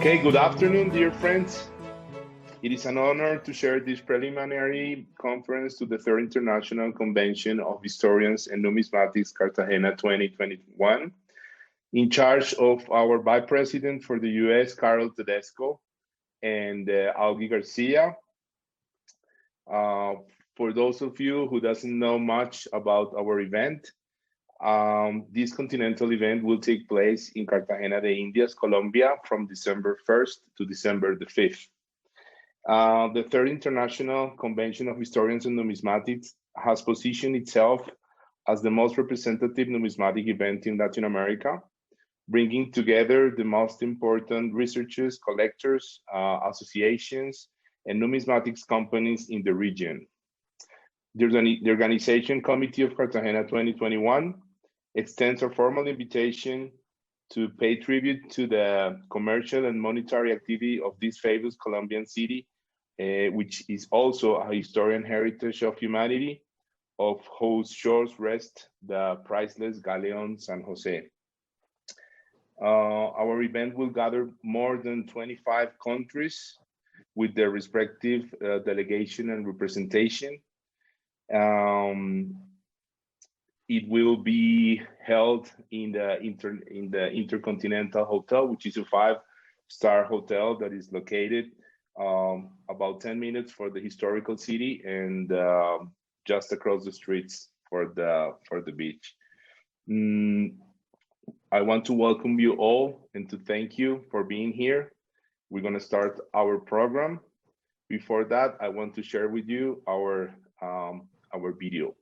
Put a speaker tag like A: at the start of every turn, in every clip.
A: Okay, good afternoon, dear friends. It is an honor to share this preliminary conference to the Third International Convention of Historians and Numismatics, Cartagena 2021, in charge of our Vice President for the US, Carol Tedesco, and Augi Garcia. For those of you who doesn't know much about our event, this continental event will take place in Cartagena de Indias, Colombia, from December 1st to December the 5th. The Third International Convention of Historians and Numismatics has positioned itself as the most representative numismatic event in Latin America, bringing together the most important researchers, collectors, associations, and numismatics companies in the region. The Organization Committee of Cartagena 2021 extends a formal invitation to pay tribute to the commercial and monetary activity of this famous Colombian city, which is also a historian heritage of humanity, of whose shores rest the priceless Galleon San Jose. Our event will gather more than 25 countries with their respective delegation and representation. It will be held in the Intercontinental Hotel, which is a 5-star hotel that is located about 10 minutes for the historical city and just across the streets for the beach. I want to welcome you all and to thank you for being here. We're going to start our program. Before that, I want to share with you our video.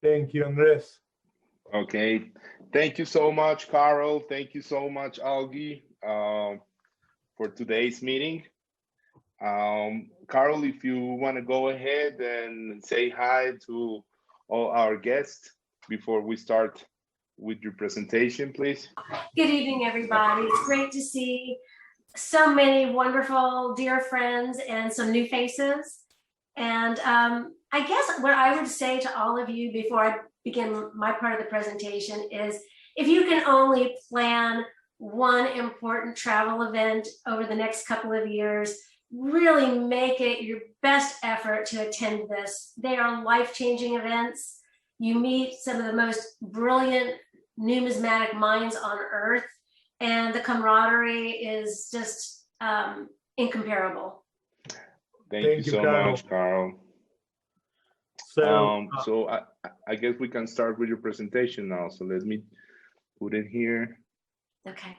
B: Thank you, Andrés.
A: Okay, thank you so much, Carol. Thank you so much, Augi, for today's meeting. Carol, if you want to go ahead and say hi to all our guests before we start with your presentation, please.
C: Good evening, everybody. It's great to see so many wonderful dear friends and some new faces. And I guess what I would say to all of you before I begin my part of the presentation is if you can only plan one important travel event over the next couple of years, really make it your best effort to attend this. They are life-changing events. You meet some of the most brilliant numismatic minds on earth, and the camaraderie is just incomparable.
A: Thank you so much, Carol. So I guess we can start with your presentation now. So let me put it here.
C: Okay.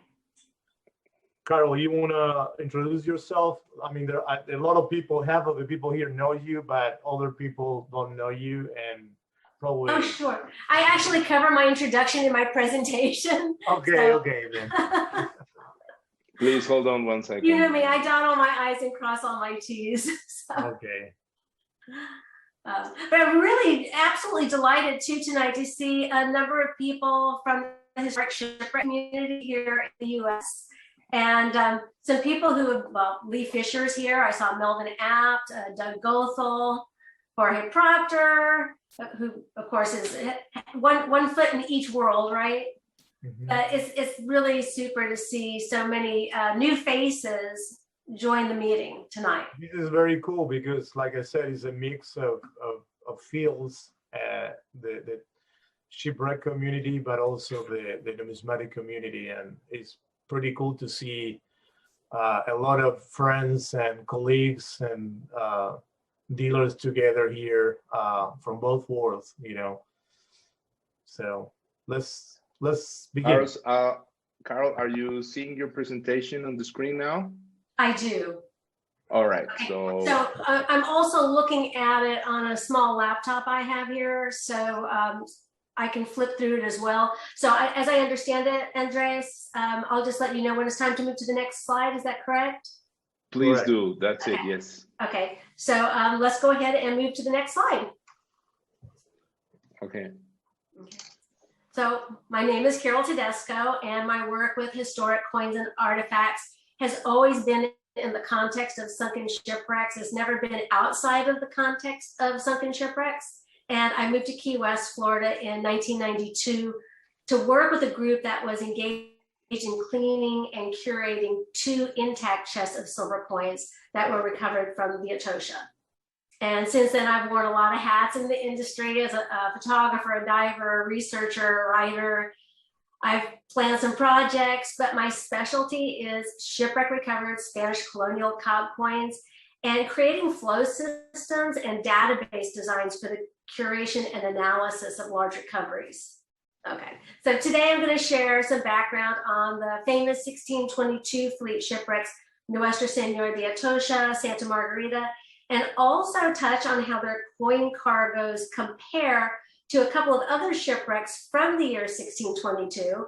B: Carol, you want to introduce yourself? I mean, there are a lot of people, half of the people here know you, but other people don't know you, and probably.
C: Oh, sure. I actually cover my introduction in my presentation.
B: Okay, so. Okay then.
A: Please hold on one second.
C: You know me, I dot all my I's and cross all my T's. So.
B: Okay.
C: But I'm really absolutely delighted tonight to see a number of people from the historic shipwreck community here in the U.S. And some people who have, well, Lee Fisher's here. I saw Melvin Apt, Doug Goethel, Jorge Proctor, who of course is one foot in each world, right? Mm-hmm. It's really super to see so many new faces join the meeting tonight.
B: This is very cool because, like I said, it's a mix of fields, the shipwreck community, but also the numismatic community, and it's pretty cool to see a lot of friends and colleagues and dealers together here from both worlds, you know. So let's begin.
A: Carol, are you seeing your presentation on the screen now?
C: I do.
A: All right.
C: Okay.
A: So
C: I'm also looking at it on a small laptop I have here, so I can flip through it as well. So as I understand it, Andres, I'll just let you know when it's time to move to the next slide. Is that correct?
A: Please do. That's okay. It. Yes.
C: Okay. So let's go ahead and move to the next slide.
A: Okay.
C: So my name is Carol Tedesco, and my work with historic coins and artifacts has always been in the context of sunken shipwrecks. It's never been outside of the context of sunken shipwrecks. And I moved to Key West, Florida in 1992 to work with a group that was engaged in cleaning and curating 2 intact chests of silver coins that were recovered from the Etosha. And since then, I've worn a lot of hats in the industry as a photographer, a diver, a researcher, a writer. I've planned some projects, but my specialty is shipwreck recovered Spanish colonial cob coins and creating flow systems and database designs for the curation and analysis of large recoveries. Okay, so today I'm going to share some background on the famous 1622 fleet shipwrecks, Nuestra Señora de Etosha, Santa Margarita, and also touch on how their coin cargoes compare to a couple of other shipwrecks from the year 1622,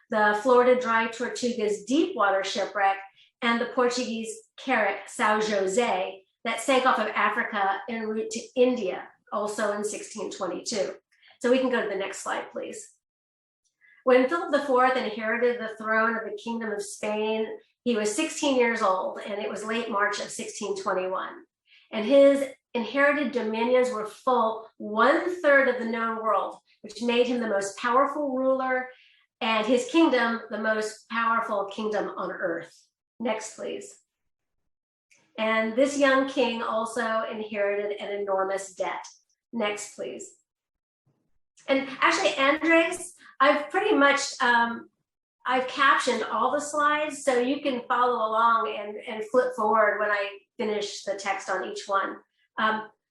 C: the Florida Dry Tortugas deepwater shipwreck and the Portuguese carrack São José that sank off of Africa en route to India, also in 1622. So we can go to the next slide, please. When Philip IV inherited the throne of the Kingdom of Spain, he was 16 years old, and it was late March of 1621. And his inherited dominions were full 1/3 of the known world, which made him the most powerful ruler, and his kingdom the most powerful kingdom on earth. Next, please. And this young king also inherited an enormous debt. Next, please. And actually, Andres, I've pretty much, I've captioned all the slides, so you can follow along and flip forward when I finish the text on each one.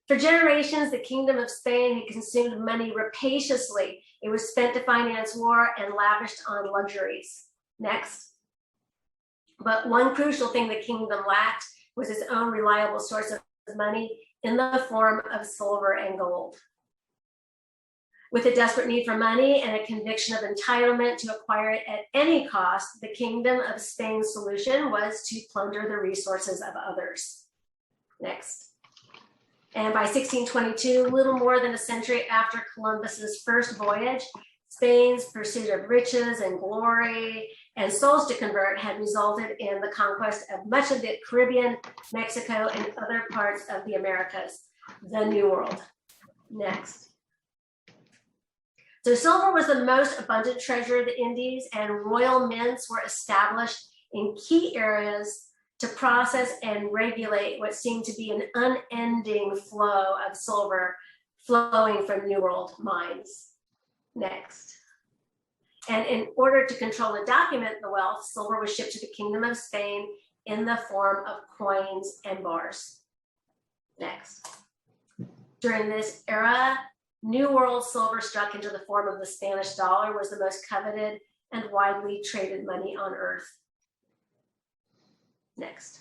C: For generations, the Kingdom of Spain had consumed money rapaciously. It was spent to finance war and lavished on luxuries. Next. But one crucial thing the kingdom lacked was its own reliable source of money in the form of silver and gold. With a desperate need for money and a conviction of entitlement to acquire it at any cost, the Kingdom of Spain's solution was to plunder the resources of others. Next. And by 1622, little more than a century after Columbus's first voyage, Spain's pursuit of riches and glory and souls to convert had resulted in the conquest of much of the Caribbean, Mexico, and other parts of the Americas, the New World. Next. So silver was the most abundant treasure of the Indies, and royal mints were established in key areas to process and regulate what seemed to be an unending flow of silver flowing from New World mines. Next. And in order to control and document the wealth, silver was shipped to the Kingdom of Spain in the form of coins and bars. Next. During this era, New World silver struck into the form of the Spanish dollar was the most coveted and widely traded money on earth. Next.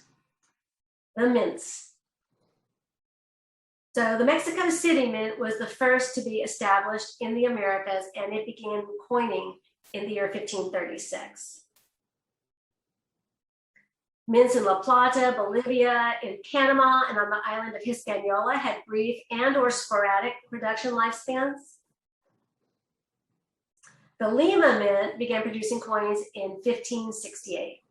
C: The mints. So the Mexico City Mint was the first to be established in the Americas, and it began coining in the year 1536. Mints in La Plata, Bolivia, in Panama, and on the island of Hispaniola had brief and or sporadic production lifespans. The Lima Mint began producing coins in 1568.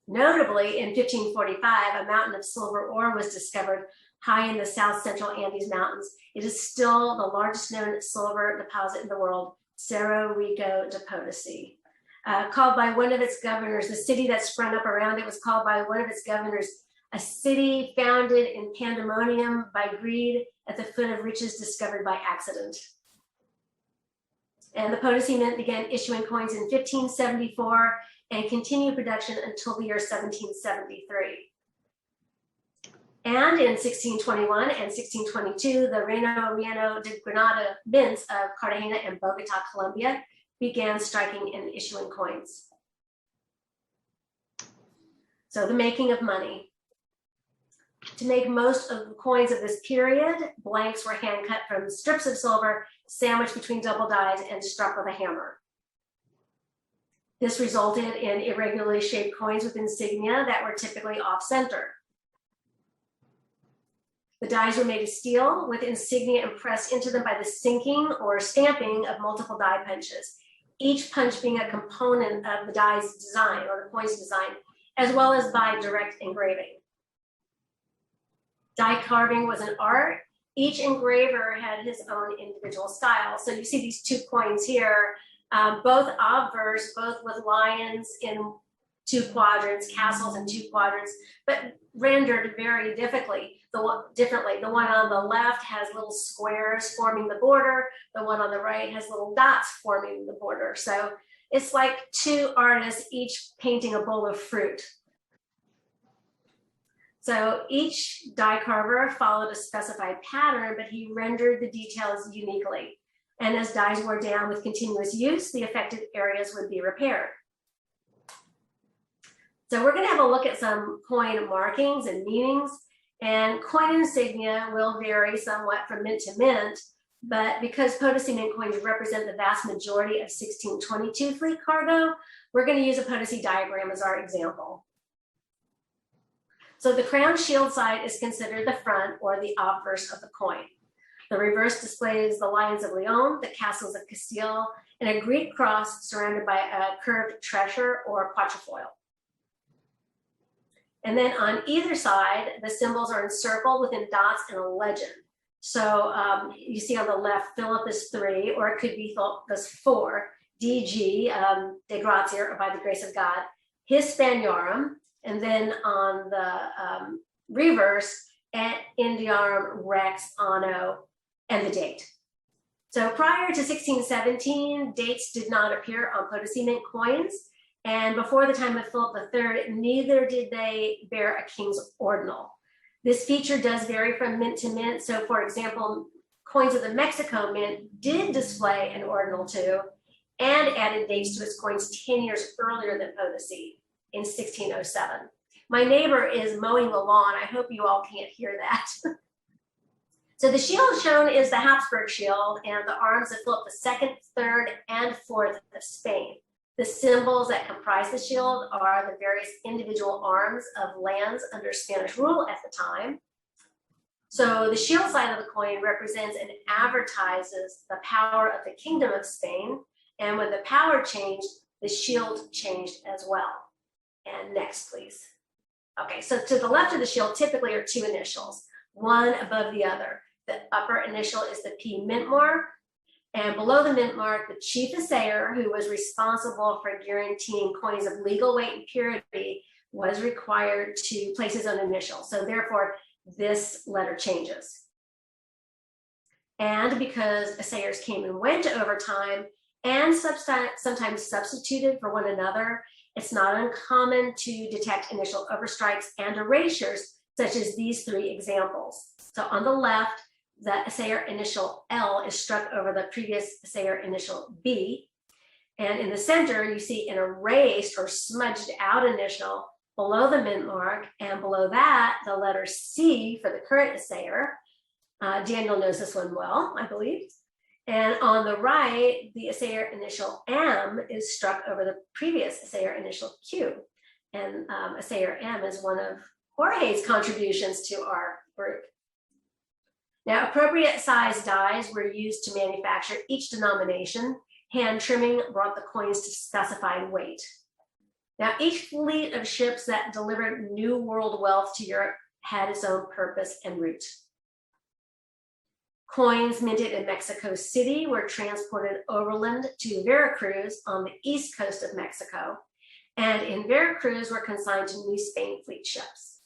C: Notably, in 1545, a mountain of silver ore was discovered high in the south central Andes Mountains. It is still the largest known silver deposit in the world, Cerro Rico de Potosi. Called by one of its governors, the city that sprung up around it was called by one of its governors, a city founded in pandemonium by greed at the foot of riches discovered by accident. And the Potosi Mint began issuing coins in 1574 and continued production until the year 1773. And in 1621 and 1622, the Reino de Granada mints of Cartagena and Bogota, Colombia, began striking and issuing coins. So the making of money. To make most of the coins of this period, blanks were hand cut from strips of silver, sandwiched between double dies, and struck with a hammer. This resulted in irregularly shaped coins with insignia that were typically off-center. The dies were made of steel with insignia impressed into them by the sinking or stamping of multiple die punches, each punch being a component of the die's design or the coin's design, as well as by direct engraving. Die carving was an art. Each engraver had his own individual style. So you see these two coins here, both obverse, both with lions in two quadrants, castles in two quadrants, but rendered very differently. The one on the left has little squares forming the border. The one on the right has little dots forming the border. So it's like two artists, each painting a bowl of fruit. So each die carver followed a specified pattern, but he rendered the details uniquely. And as dies wore down with continuous use, the affected areas would be repaired. So we're going to have a look at some coin markings and meanings. And coin insignia will vary somewhat from mint to mint, but because Potosi mint coins represent the vast majority of 1622 fleet cargo, we're going to use a Potosi diagram as our example. So the crown shield side is considered the front or the obverse of the coin. The reverse displays the lions of Leon, the castles of Castile, and a Greek cross surrounded by a curved treasure or quatrefoil. And then on either side, the symbols are encircled within dots and a legend. So you see on the left, Philip is 3, or it could be Philip is 4, DG, de gratia, or by the grace of God, Hispaniarum, and then on the reverse, et Indiarum Rex Anno, and the date. So prior to 1617, dates did not appear on Potosi mint coins. And before the time of Philip III, neither did they bear a king's ordinal. This feature does vary from mint to mint. So for example, coins of the Mexico Mint did display an ordinal too, and added dates to its coins 10 years earlier than Potosi in 1607. My neighbor is mowing the lawn. I hope you all can't hear that. So the shield shown is the Habsburg shield and the arms of Philip II, III, and IV of Spain. The symbols that comprise the shield are the various individual arms of lands under Spanish rule at the time. So the shield side of the coin represents and advertises the power of the Kingdom of Spain. And when the power changed, the shield changed as well. And next, please. Okay, so to the left of the shield typically are two initials, one above the other. The upper initial is the P mint mark. And below the mint mark, the chief assayer, who was responsible for guaranteeing coins of legal weight and purity, was required to place his own initial. So therefore, this letter changes. And because assayers came and went over time and sometimes substituted for one another, it's not uncommon to detect initial overstrikes and erasures, such as these three examples. So on the left, the assayer initial L is struck over the previous assayer initial B. And in the center, you see an erased or smudged out initial below the mint mark, and below that, the letter C for the current assayer. Daniel knows this one well, I believe. And on the right, the assayer initial M is struck over the previous assayer initial Q. And assayer M is one of Jorge's contributions to our group. Now, appropriate size dies were used to manufacture each denomination. Hand trimming brought the coins to specified weight. Now, each fleet of ships that delivered New World wealth to Europe had its own purpose and route. Coins minted in Mexico City were transported overland to Veracruz on the east coast of Mexico, and in Veracruz were consigned to New Spain fleet ships.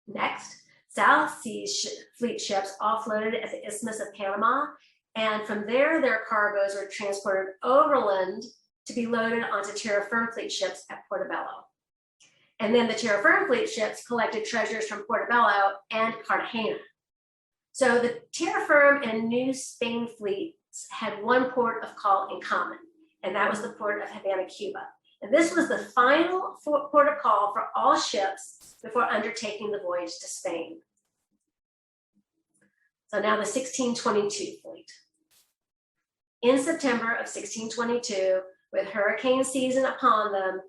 C: Next, South Sea fleet ships offloaded at the Isthmus of Panama, and from there, their cargoes were transported overland to be loaded onto terra firma fleet ships at Portobello. And then the terra firma fleet ships collected treasures from Portobello and Cartagena. So the terra firma and New Spain fleets had one port of call in common, and that was the port of Havana, Cuba. And this was the final port of call for all ships before undertaking the voyage to Spain. So now the 1622 fleet. In September of 1622, with hurricane season upon them,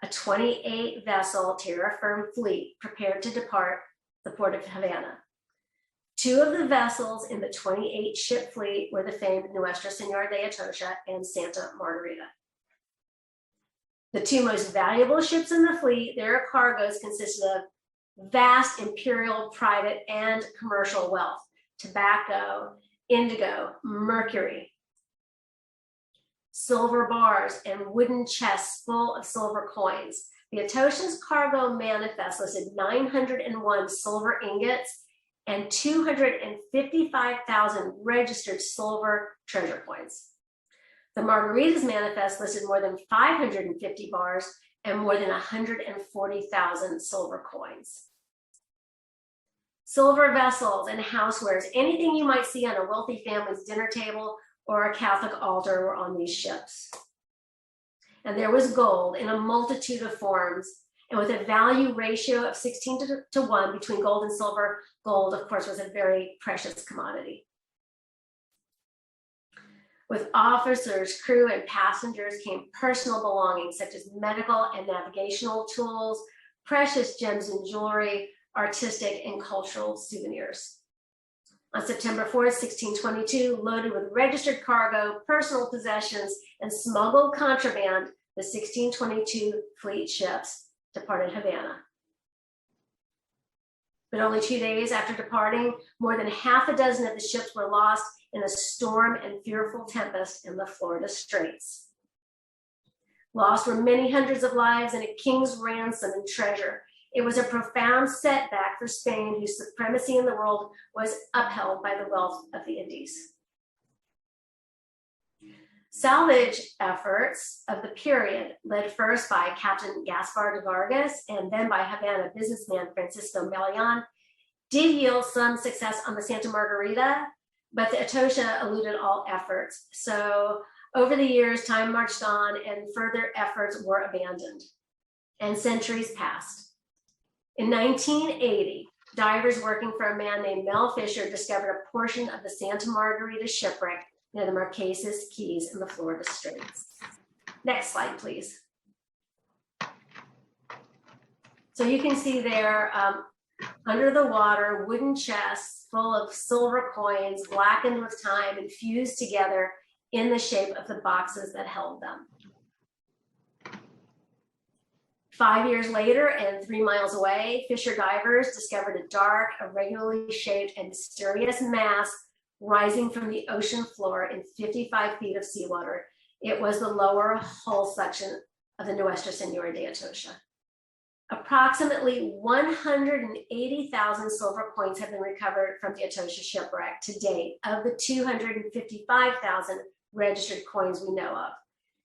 C: a 28-vessel terra firma fleet prepared to depart the port of Havana. Two of the vessels in the 28-ship fleet were the famed Nuestra Señora de Atocha and Santa Margarita. The two most valuable ships in the fleet, their cargoes consisted of vast imperial, private, and commercial wealth: tobacco, indigo, mercury, silver bars, and wooden chests full of silver coins. The Atocha's cargo manifest listed 901 silver ingots and 255,000 registered silver treasure coins. The Margarita's manifest listed more than 550 bars and more than 140,000 silver coins. Silver vessels and housewares, anything you might see on a wealthy family's dinner table or a Catholic altar, were on these ships. And there was gold in a multitude of forms, and with a value ratio of 16 to 1 between gold and silver. Gold, of course, was a very precious commodity. With officers, crew, and passengers came personal belongings such as medical and navigational tools, precious gems and jewelry, artistic and cultural souvenirs. On September 4th, 1622, loaded with registered cargo, personal possessions, and smuggled contraband, the 1622 fleet ships departed Havana. But only 2 days after departing, more than half a dozen of the ships were lost in a storm and fearful tempest in the Florida Straits. Lost were many hundreds of lives and a king's ransom and treasure. It was a profound setback for Spain, whose supremacy in the world was upheld by the wealth of the Indies. Salvage efforts of the period, led first by Captain Gaspar de Vargas and then by Havana businessman Francisco Galleon, did yield some success on the Santa Margarita, but the Atocha eluded all efforts. So over the years, time marched on and further efforts were abandoned, and centuries passed. In 1980, divers working for a man named Mel Fisher discovered a portion of the Santa Margarita shipwreck near the Marquesas Keys in the Florida Straits. Next slide, please. So you can see there, under the water, wooden chests full of silver coins, blackened with time and fused together in the shape of the boxes that held them. 5 years later, and 3 miles away, Fisher divers discovered a dark, irregularly shaped, and mysterious mass rising from the ocean floor in 55 feet of seawater. It was the lower hull section of the Nuestra Señora de Atocha. Approximately 180,000 silver coins have been recovered from the Etosha shipwreck to date of the 255,000 registered coins we know of.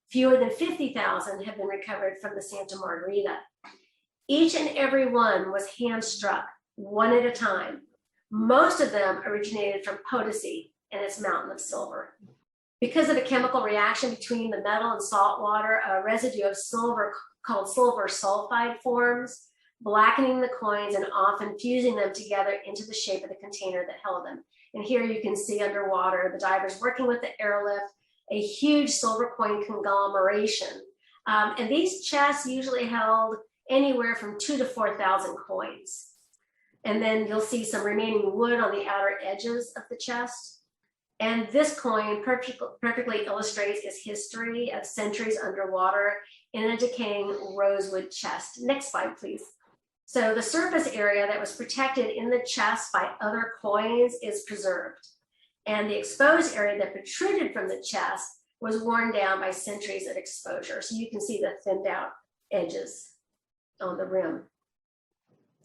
C: Fewer than 50,000 have been recovered from the Santa Margarita. Each and every one was hand-struck, one at a time. Most of them originated from Potosi and its mountain of silver. Because of a chemical reaction between the metal and salt water, a residue of silver called silver sulfide forms, blackening the coins and often fusing them together into the shape of the container that held them. And here you can see underwater the divers working with the airlift, a huge silver coin conglomeration. And these chests usually held anywhere from 2,000 to 4,000 coins. And then you'll see some remaining wood on the outer edges of the chest. And this coin perfectly illustrates its history of centuries underwater in a decaying rosewood chest. Next slide, please. So the surface area that was protected in the chest by other coins is preserved. And the exposed area that protruded from the chest was worn down by centuries of exposure. So you can see the thinned out edges on the rim.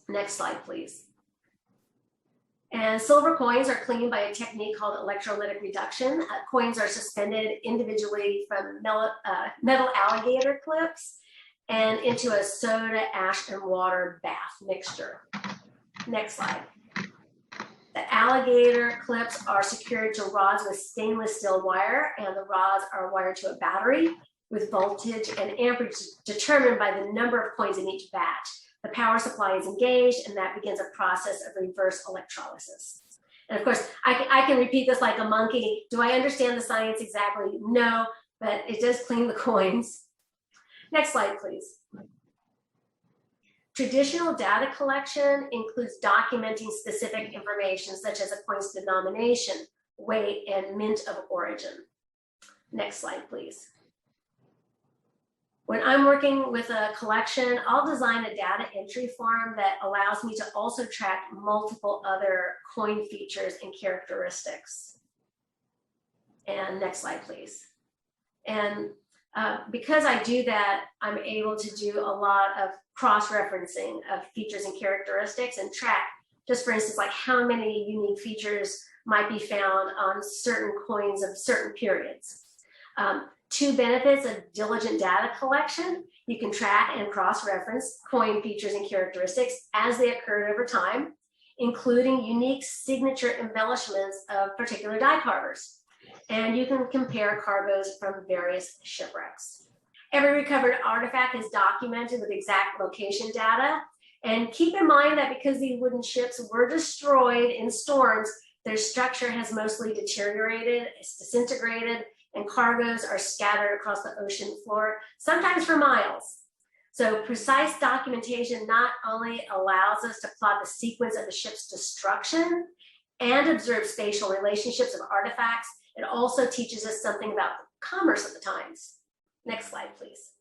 C: Next slide, please. And silver coins are cleaned by a technique called electrolytic reduction. Coins are suspended individually from metal alligator clips and into a soda, ash, and water bath mixture. Next slide. The alligator clips are secured to rods with stainless steel wire, and the rods are wired to a battery with voltage and amperage determined by the number of coins in each batch. The power supply is engaged, and that begins a process of reverse electrolysis. And of course, I can repeat this like a monkey. Do I understand the science exactly? No, but it does clean the coins. Next slide, please. Traditional data collection includes documenting specific information such as a coin's denomination, weight, and mint of origin. Next slide, please. When I'm working with a collection, I'll design a data entry form that allows me to also track multiple other coin features and characteristics. And next slide, please. And because I do that, I'm able to do a lot of cross-referencing of features and characteristics and track, just for instance, like how many unique features might be found on certain coins of certain periods. Two benefits of diligent data collection: you can track and cross-reference coin features and characteristics as they occurred over time, including unique signature embellishments of particular die carvers. And you can compare cargoes from various shipwrecks. Every recovered artifact is documented with exact location data. And keep in mind that because these wooden ships were destroyed in storms, their structure has mostly deteriorated, it's disintegrated, and cargoes are scattered across the ocean floor, sometimes for miles. So precise documentation not only allows us to plot the sequence of the ship's destruction and observe spatial relationships of artifacts, it also teaches us something about the commerce of the times. Next slide, please.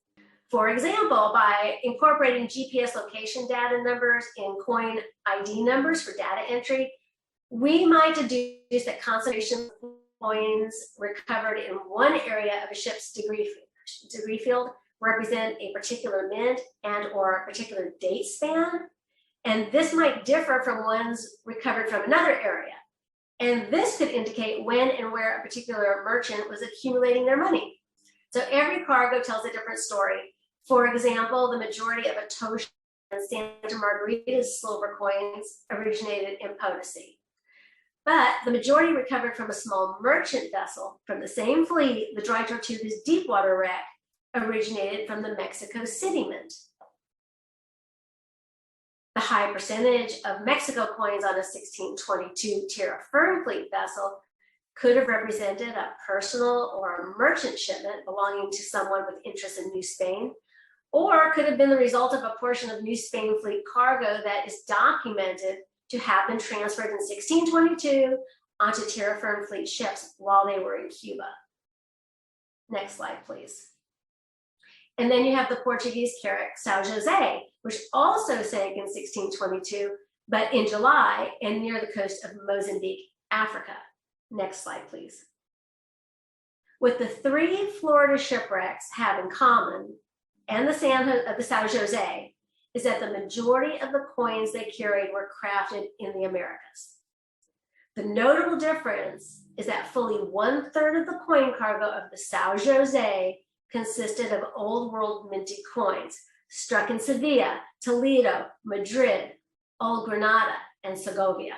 C: For example, by incorporating GPS location data numbers in coin ID numbers for data entry, we might deduce that concentration of coins recovered in one area of a ship's degree field represent a particular mint and or a particular date span. And this might differ from ones recovered from another area. And this could indicate when and where a particular merchant was accumulating their money. So every cargo tells a different story. For example, the majority of Etosha and Santa Margarita's silver coins originated in Potosi. But the majority recovered from a small merchant vessel from the same fleet, the Dry Tortuga's deepwater wreck, originated from the Mexico City Mint. The high percentage of Mexico coins on a 1622 Terra Firm Fleet vessel could have represented a personal or a merchant shipment belonging to someone with interest in New Spain, or could have been the result of a portion of New Spain Fleet cargo that is documented to have been transferred in 1622 onto Terra Firm Fleet ships while they were in Cuba. Next slide, please. And then you have the Portuguese carrack São José, which also sank in 1622, but in July and near the coast of Mozambique, Africa. Next slide, please. What the three Florida shipwrecks have in common, and the São José, is that the majority of the coins they carried were crafted in the Americas. The notable difference is that fully 1/3 of the coin cargo of the São José consisted of Old World minted coins struck in Sevilla, Toledo, Madrid, Old Granada, and Segovia.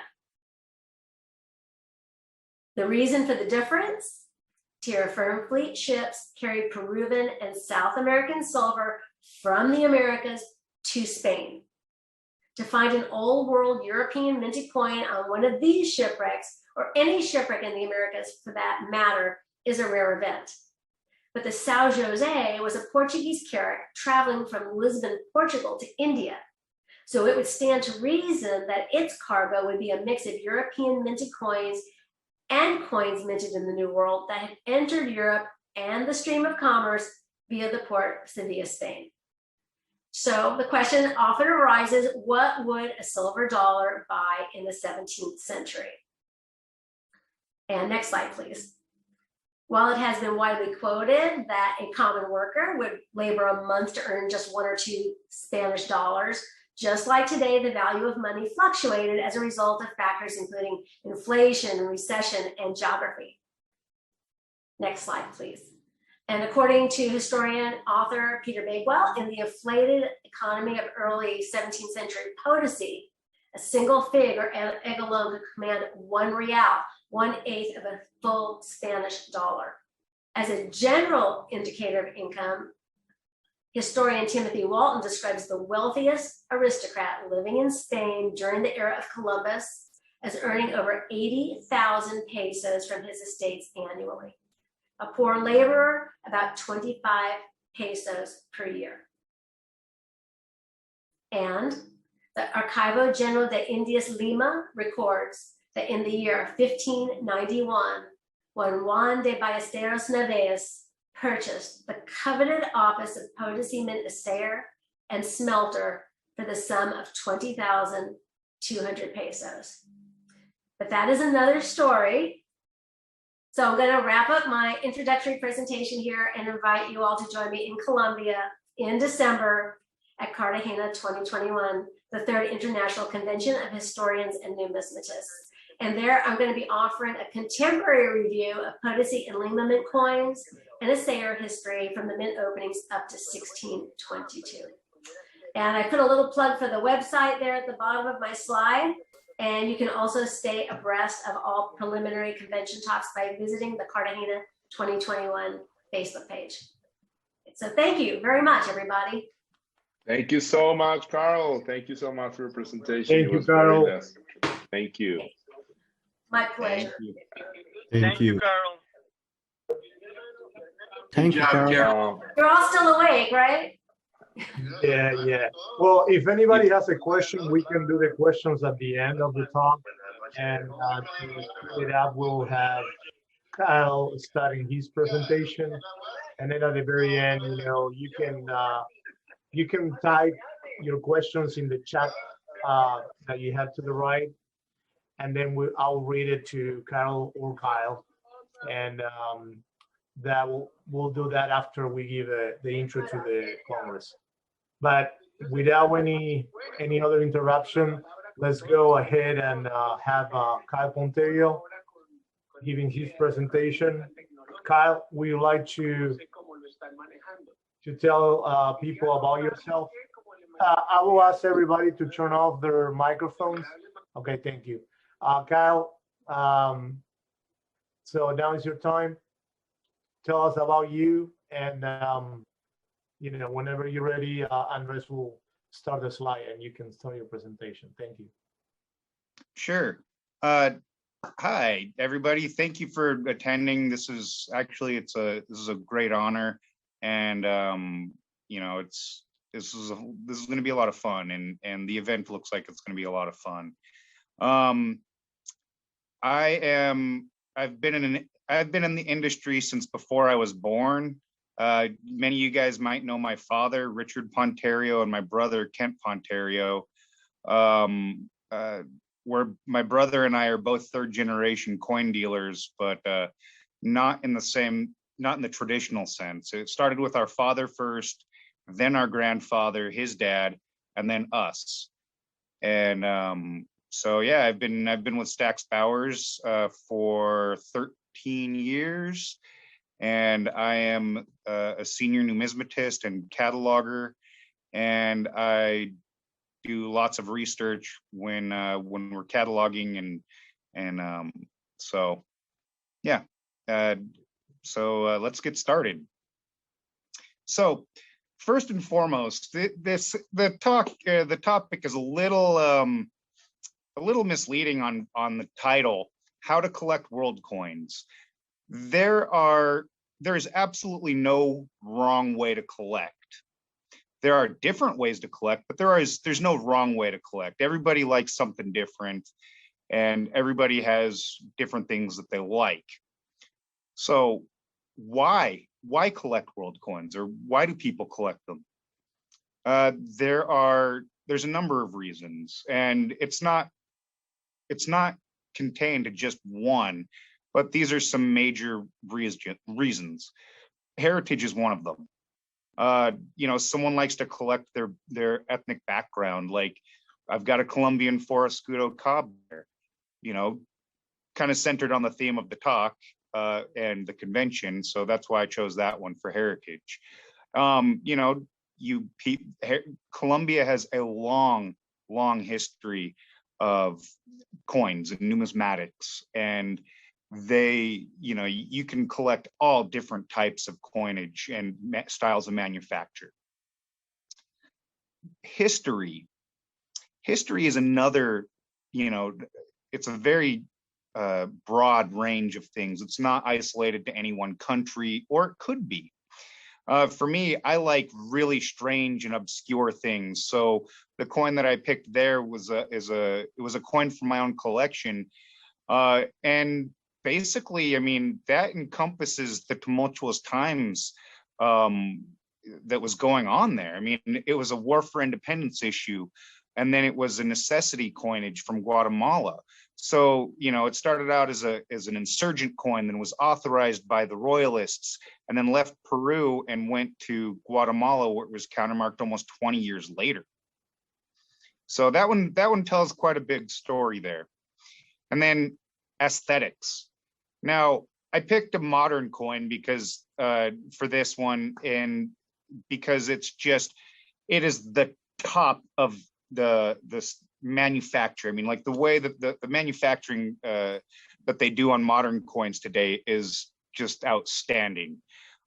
C: The reason for the difference? Terra Firma fleet ships carried Peruvian and South American silver from the Americas to Spain. To find an old world European minted coin on one of these shipwrecks, or any shipwreck in the Americas for that matter, is a rare event. But the São José was a Portuguese carrack traveling from Lisbon, Portugal to India. So it would stand to reason that its cargo would be a mix of European minted coins and coins minted in the New World that had entered Europe and the stream of commerce via the port of Sevilla, Spain. So the question often arises, what would a silver dollar buy in the 17th century? And next slide, please. While it has been widely quoted that a common worker would labor a month to earn just 1 or 2 Spanish dollars, just like today, the value of money fluctuated as a result of factors including inflation, recession, and geography. Next slide, please. And according to historian author Peter Bagwell, in the inflated economy of early 17th century Potosi, a single fig or egg alone could command 1 real, 1/8 of a full Spanish dollar. As a general indicator of income, historian Timothy Walton describes the wealthiest aristocrat living in Spain during the era of Columbus as earning over 80,000 pesos from his estates annually. A poor laborer, about 25 pesos per year. And the Archivo General de Indias Lima records that in the year 1591, when Juan de Ballesteros Neves purchased the coveted office of Potosi Mint Assayer and Smelter for the sum of 20,200 pesos. But that is another story. So I'm going to wrap up my introductory presentation here and invite you all to join me in Colombia in December at Cartagena 2021, the 3rd International Convention of Historians and Numismatists. And there I'm going to be offering a contemporary review of Potosi and Lima mint coins and assayer history from the mint openings up to 1622. And I put a little plug for the website there at the bottom of my slide. And you can also stay abreast of all preliminary convention talks by visiting the Cartagena 2021 Facebook page. So thank you very much, everybody.
A: Thank you so much, Carol. Thank you so much for your presentation.
B: Thank you, Carol.
A: Thank you.
C: My pleasure.
D: Thank you,
E: Carol.
D: Thank you, Carol.
C: You're all still awake, right?
B: Yeah. Well, if anybody has a question, we can do the questions at the end of the talk. And to speed it up, we'll have Kyle starting his presentation. And then at the very end, you can type your questions in the chat that you have to the right. And then I'll read it to Carol or Kyle. And we'll do that after we give the intro to the Congress. But without any other interruption, let's go ahead and have Kyle Ponterio giving his presentation. Kyle, would you like to tell people about yourself? I will ask everybody to turn off their microphones. Okay, thank you. Kyle, so now is your time. Tell us about you, and whenever you're ready, Andrés will start the slide and you can start your presentation. Thank you.
D: Sure. Hi, everybody. Thank you for attending. This is actually this is a great honor, and this is going to be a lot of fun, and the event looks like it's going to be a lot of fun. I've been in the industry since before I was born. Many of you guys might know my father, Richard Ponterio, and my brother, Kent Ponterio. Where my brother and I are both 3rd generation coin dealers, but not in the traditional sense. It started with our father first, then our grandfather, his dad, and then us. And so yeah, I've been with Stax Bowers for 13 years, and I am a senior numismatist and cataloger, and I do lots of research when we're cataloging, and so yeah. So let's get started. So first and foremost, the topic is a little misleading on the title, How to Collect World Coins. There is absolutely no wrong way to collect. There are different ways to collect, but there's no wrong way to collect. Everybody likes something different, and everybody has different things that they like. So why collect world coins, or why do people collect them? There's a number of reasons, and it's not contained to just one, but these are some major reasons. Heritage is one of them. Someone likes to collect their ethnic background. Like, I've got a Colombian Forascudo cob there, kind of centered on the theme of the talk and the convention. So that's why I chose that one for heritage. Colombia has a long history of coins and numismatics, and you can collect all different types of coinage and styles of manufacture. History is another, it's a very broad range of things. It's not isolated to any one country, or it could be. For me, I like really strange and obscure things. So the coin that I picked there was a coin from my own collection, and basically, that encompasses the tumultuous times that was going on there. It was a war for independence issue, and then it was a necessity coinage from Guatemala. So, it started out as an insurgent coin, then was authorized by the royalists, and then left Peru and went to Guatemala, where it was countermarked almost 20 years later. So that one tells quite a big story there. And then aesthetics. Now, I picked a modern coin because for this one, and because it is the top of the manufacture. Like the way that the manufacturing that they do on modern coins today is just outstanding.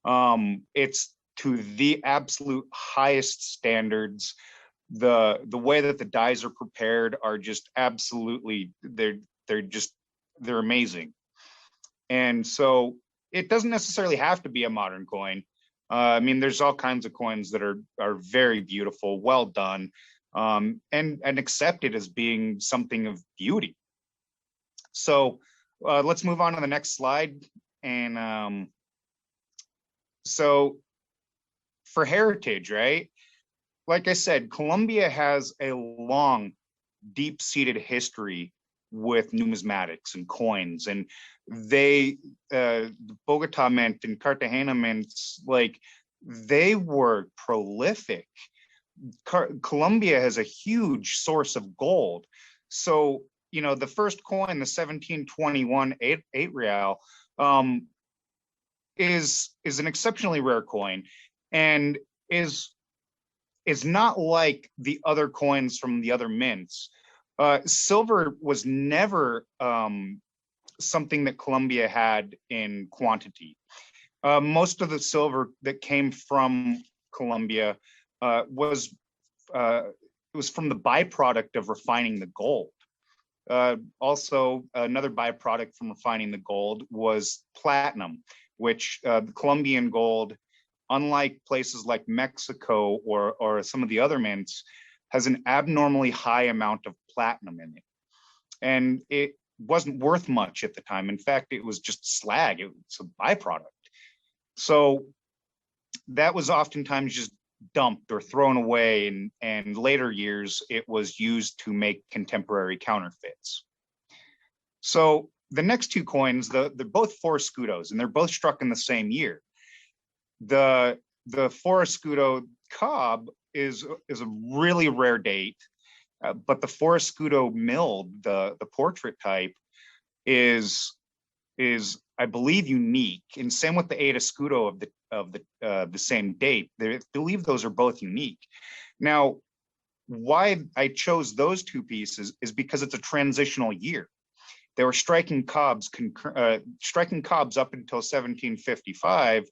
D: It's to the absolute highest standards. The way that the dies are prepared are just absolutely, they're amazing. And so it doesn't necessarily have to be a modern coin. There's all kinds of coins that are very beautiful, well done, and accepted as being something of beauty. So let's move on to the next slide. And so for heritage, right? Like I said, Colombia has a long, deep-seated history with numismatics and coins, and Bogota Mint and Cartagena mints, they were prolific. Colombia has a huge source of gold. So, the first coin, the 1721 8 real, is an exceptionally rare coin, and is not like the other coins from the other mints. Silver was never something that Colombia had in quantity. Most of the silver that came from Colombia was from the byproduct of refining the gold. Also, another byproduct from refining the gold was platinum, which the Colombian gold, unlike places like Mexico or some of the other mints, has an abnormally high amount of platinum in it. And it wasn't worth much at the time. In fact, it was just slag. It's a byproduct. So that was oftentimes just dumped or thrown away, and later years it was used to make contemporary counterfeits. So the next two coins, they're both Forascudos, and they're both struck in the same year. The Forascudo cob is a really rare date, but the 4 escudo milled, the portrait type, is I believe unique, and same with the 8 escudo of the same date. I believe those are both unique. Now, why I chose those 2 pieces is because it's a transitional year. They were striking cobs up until 1755,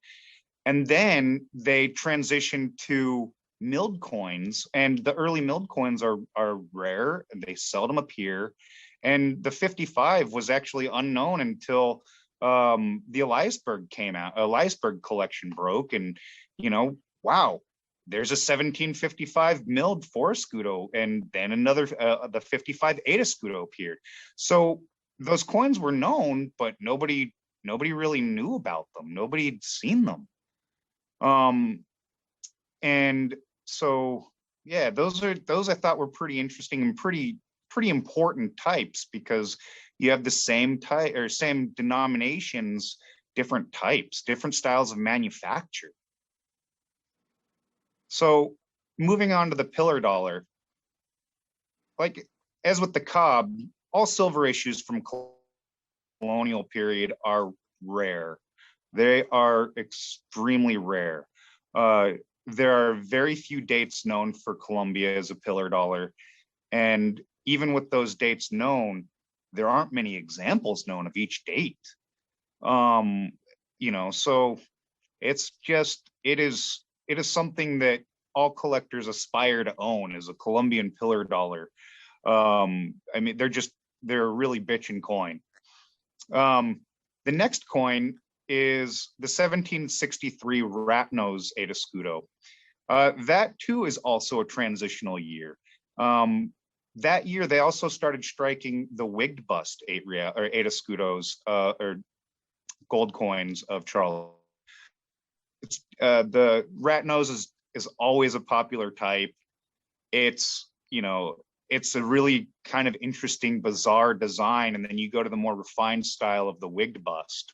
D: and then they transitioned to milled coins, and the early milled coins are rare and they seldom appear. And the 55 was actually unknown until the Eliasberg came out. Eliasberg collection broke, and wow, there's a 1755 milled 4 escudo, and then another the 55 8 escudo appeared. So those coins were known, but nobody really knew about them. Nobody had seen them. And so yeah, those I thought were pretty interesting and pretty important types, because you have the same type or same denominations, different types, different styles of manufacture. So moving on to the pillar dollar, like as with the cob, all silver issues from colonial period are rare. They are extremely rare. There are very few dates known for Colombia as a pillar dollar. And even with those dates known, there aren't many examples known of each date. So it is something that all collectors aspire to own, is a Colombian pillar dollar. I mean, they're a really bitchin' coin. The next coin is the 1763 rat nose 8 escudo. That too is also a transitional year. That year, they also started striking the wigged bust 8 escudos, or gold coins of Charles. The rat nose is always a popular type. It's a really kind of interesting, bizarre design, and then you go to the more refined style of the wigged bust.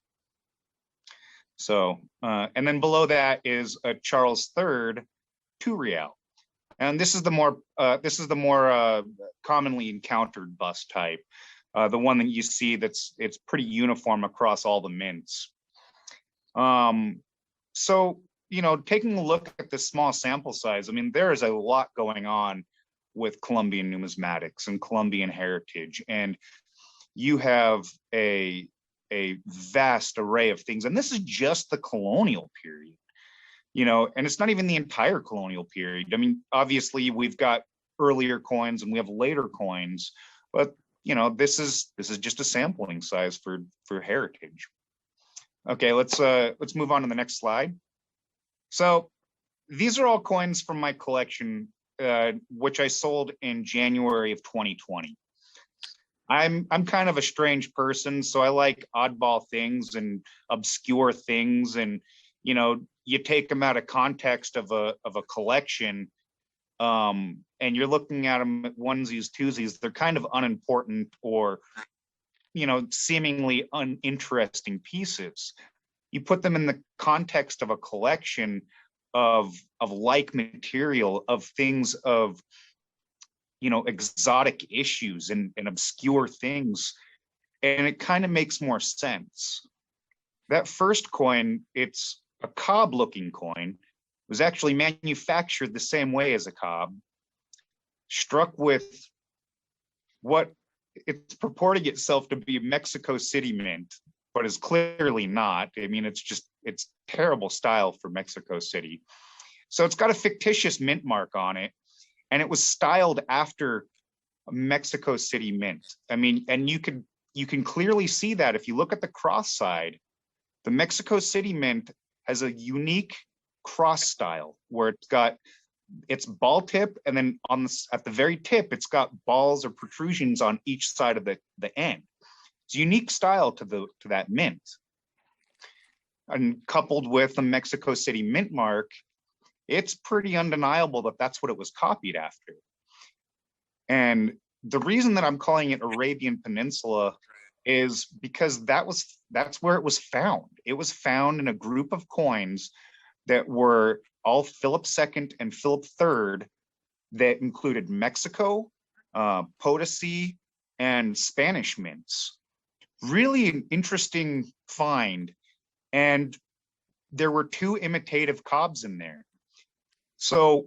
D: So, and then below that is a Charles III 2 real. And this is the more commonly encountered bust type, the one that you see it's pretty uniform across all the mints. So taking a look at this small sample size, I mean, there is a lot going on with Colombian numismatics and Colombian heritage, and you have a vast array of things, and this is just the colonial period. And it's not even the entire colonial period. I mean, obviously we've got earlier coins and we have later coins, but this is just a sampling size for heritage. Okay, let's move on to the next slide. So these are all coins from my collection, which I sold in January of 2020. I'm kind of a strange person, so I like oddball things and obscure things, and you take them out of context of a collection, and you're looking at them at onesies, twosies. They're kind of unimportant or, seemingly uninteresting pieces. You put them in the context of a collection of like material, of things of, exotic issues and obscure things, and it kind of makes more sense. That first coin, it's a cob looking coin, was actually manufactured the same way as a cob, struck with what it's purporting itself to be Mexico City mint, but is clearly not. I mean, it's terrible style for Mexico City. So it's got a fictitious mint mark on it, and it was styled after Mexico City mint. I mean, and you can clearly see that if you look at the cross side. The Mexico City mint has a unique cross style where it's got its ball tip, and then at the very tip, it's got balls or protrusions on each side of the end. It's a unique style to that mint. And coupled with the Mexico City mint mark, it's pretty undeniable that that's what it was copied after. And the reason that I'm calling it Arabian Peninsula is because that's where it was found. It was found in a group of coins that were all Philip II and Philip III that included Mexico, Potosi, and Spanish mints. Really an interesting find. And there were 2 imitative cobs in there. So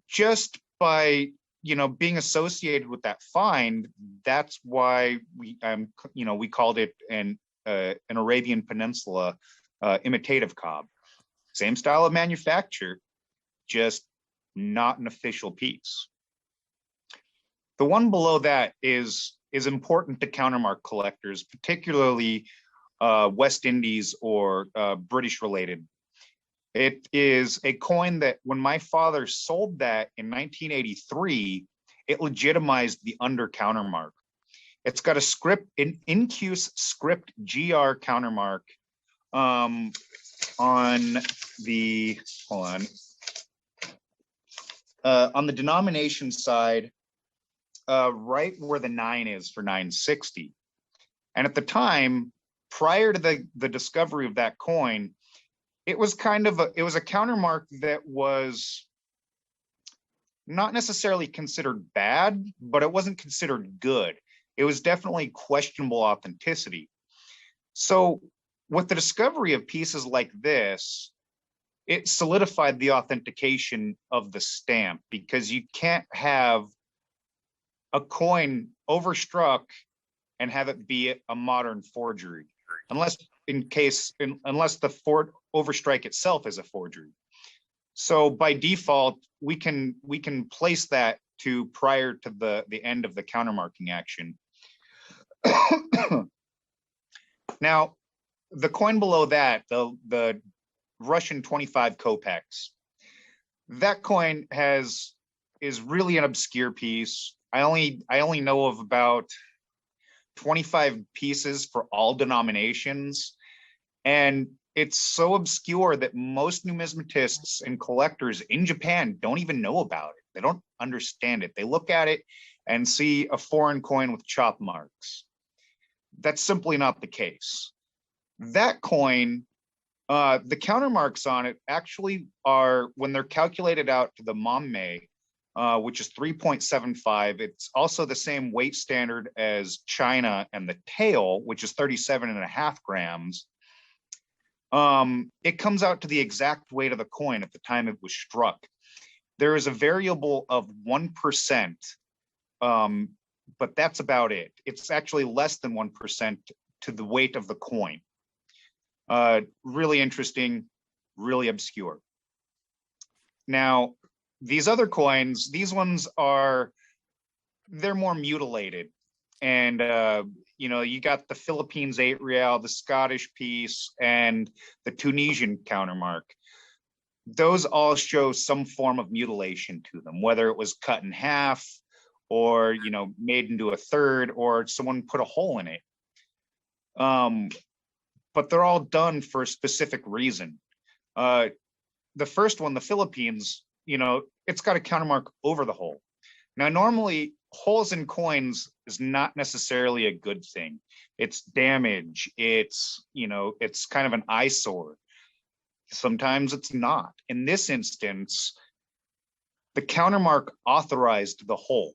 D: just by, being associated with that find, that's why we called it an Arabian Peninsula imitative cob. Same style of manufacture, just not an official piece. The one below that is important to countermark collectors, particularly West Indies or British related. It is a coin that when my father sold that in 1983, it legitimized the under countermark. It's got a script, an incuse script GR countermark on the, on the denomination side, right where the 9 is for 960. And at the time, prior to the discovery of that coin, it was kind of it was a countermark that was not necessarily considered bad, but it wasn't considered good. It was definitely questionable authenticity. So with the discovery of pieces like this, it solidified the authentication of the stamp, because you can't have a coin overstruck and have it be a modern forgery, unless the overstrike itself is a forgery. So by default, we can place that to prior to the end of the countermarking action. Now, the coin below that, the Russian 25 kopecks, that coin is really an obscure piece. I only know of about 25 pieces for all denominations, and it's so obscure that most numismatists and collectors in Japan don't even know about it. They don't understand it. They look at it and see a foreign coin with chop marks. That's simply not the case. That coin, the countermarks on it actually are, when they're calculated out to the mamme, which is 3.75. It's also the same weight standard as China and the tail, which is 37.5 grams. It comes out to the exact weight of the coin at the time it was struck. There is a variable of 1%, but that's about it. It's actually less than 1% to the weight of the coin. Really interesting, really obscure. Now, these other coins, these ones they're more mutilated. And, you got the Philippines 8 real, the Scottish piece, and the Tunisian countermark. Those all show some form of mutilation to them, whether it was cut in half or, made into a third, or someone put a hole in it. But they're all done for a specific reason. The first one, the Philippines, it's got a countermark over the hole. Now, normally holes in coins is not necessarily a good thing. It's damage. It's kind of an eyesore. Sometimes it's not. In this instance, the countermark authorized the hole.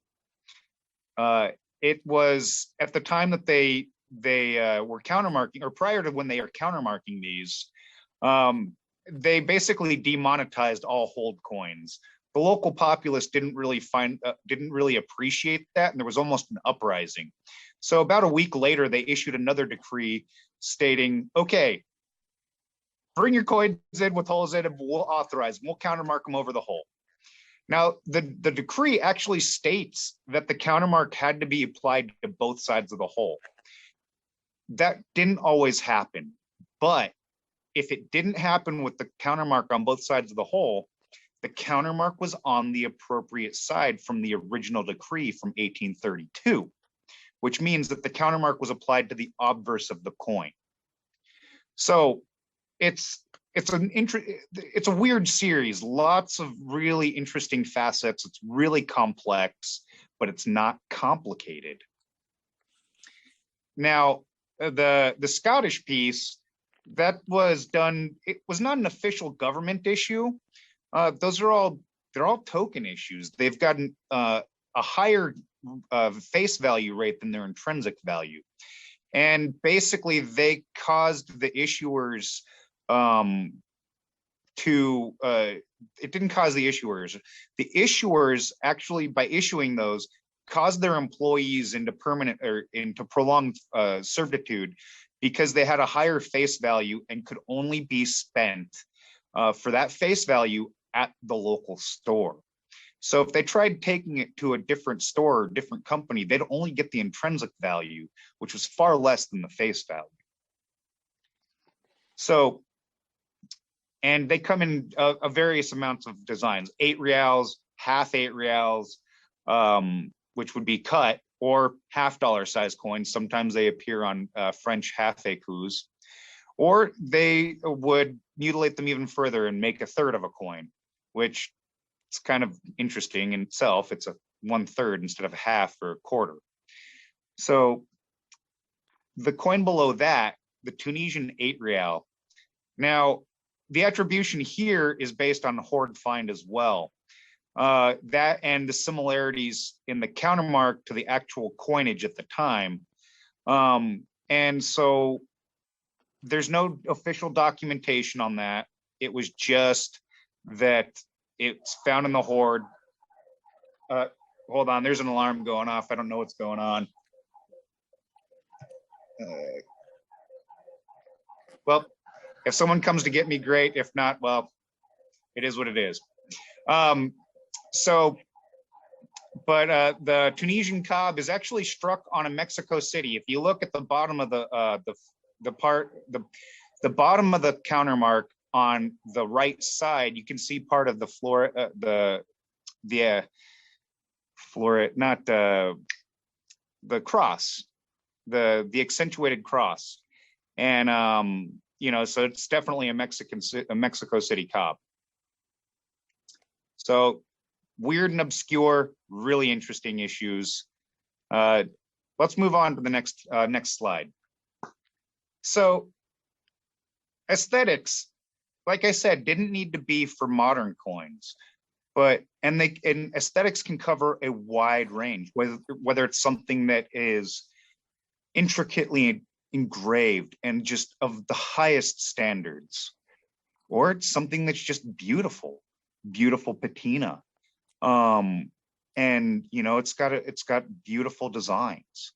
D: It was at the time that they were countermarking, or prior to when they are countermarking these, they basically demonetized all hold coins. The local populace didn't really appreciate that, and there was almost an uprising. So about a week later, they issued another decree stating, okay, bring your coins in with holes in them, we'll authorize them, we'll countermark them over the hole. Now, the decree actually states that the countermark had to be applied to both sides of the hole. That didn't always happen, but if it didn't happen with the countermark on both sides of the hole, the countermark was on the appropriate side from the original decree from 1832, which means that the countermark was applied to the obverse of the coin. So it's a weird series, lots of really interesting facets. It's really complex, but it's not complicated. Now, the Scottish piece, that was done. It was not an official government issue. They're all token issues. They've gotten a higher face value rate than their intrinsic value. And basically they caused the issuers it didn't cause the issuers. The issuers actually, by issuing those, caused their employees into permanent or into prolonged servitude because they had a higher face value and could only be spent for that face value at the local store. So if they tried taking it to a different store or different company, they'd only get the intrinsic value, which was far less than the face value. So, and they come in various amounts of designs, 8 reals, half 8 reals, which would be cut, or $50 size coins. Sometimes they appear on French half écus, or they would mutilate them even further and make 1/3 of a coin, which it's kind of interesting in itself. It's a 1/3 instead of a half or a quarter. So the coin below that, the Tunisian 8 real. Now, the attribution here is based on hoard find as well. That and the similarities in the countermark to the actual coinage at the time. And so there's no official documentation on that. It was just that it's found in the hoard. Hold on, there's an alarm going off. I don't know what's going on. Well, if someone comes to get me, great. If not, well, it is what it is. The Tunisian cob is actually struck on a Mexico City. If you look at the bottom of the bottom of the countermark on the right side, you can see part of the cross, the accentuated cross, and so it's definitely a Mexico City cob. So weird and obscure, really interesting issues. Let's move on to the next slide. So aesthetics, like I said, didn't need to be for modern coins, and aesthetics can cover a wide range, whether it's something that is intricately engraved and just of the highest standards, or it's something that's just beautiful patina. And it's got beautiful designs.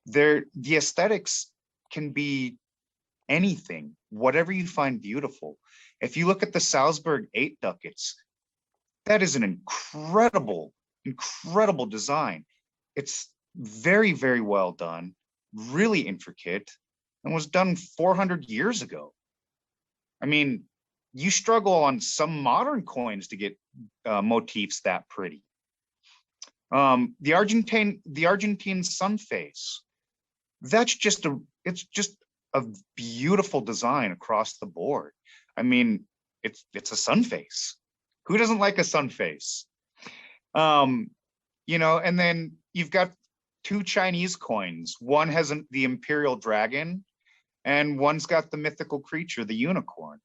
D: The aesthetics can be anything, whatever you find beautiful. If you look at the Salzburg 8 ducats, that is an incredible design. It's very, very well done, really intricate, and was done 400 years ago. I mean, you struggle on some modern coins to get motifs that pretty. The Argentine sun face, it's just a beautiful design across the board. I mean, it's a sun face. Who doesn't like a sun face? And then you've got 2 Chinese coins. One has the imperial dragon, and one's got the mythical creature, the unicorn.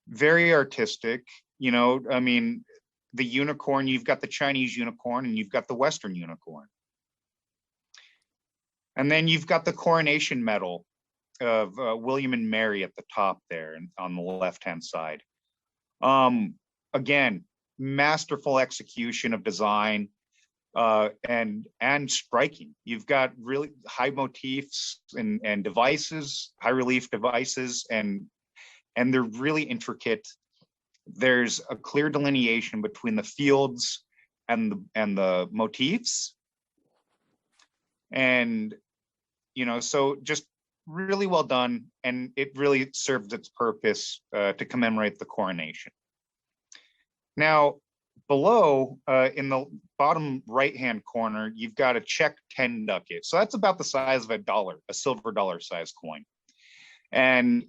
D: Very artistic, I mean, the unicorn, you've got the Chinese unicorn and you've got the Western unicorn. And then you've got the coronation medal of William and Mary at the top there and on the left-hand side. Again, masterful execution of design and striking. You've got really high motifs and devices, high relief devices, and they're really intricate. There's a clear delineation between the fields and the motifs. And, so just really well done. And it really serves its purpose to commemorate the coronation. Now, below, in the bottom right-hand corner, you've got a Czech 10 ducat. So that's about the size of a dollar, a silver dollar size coin. And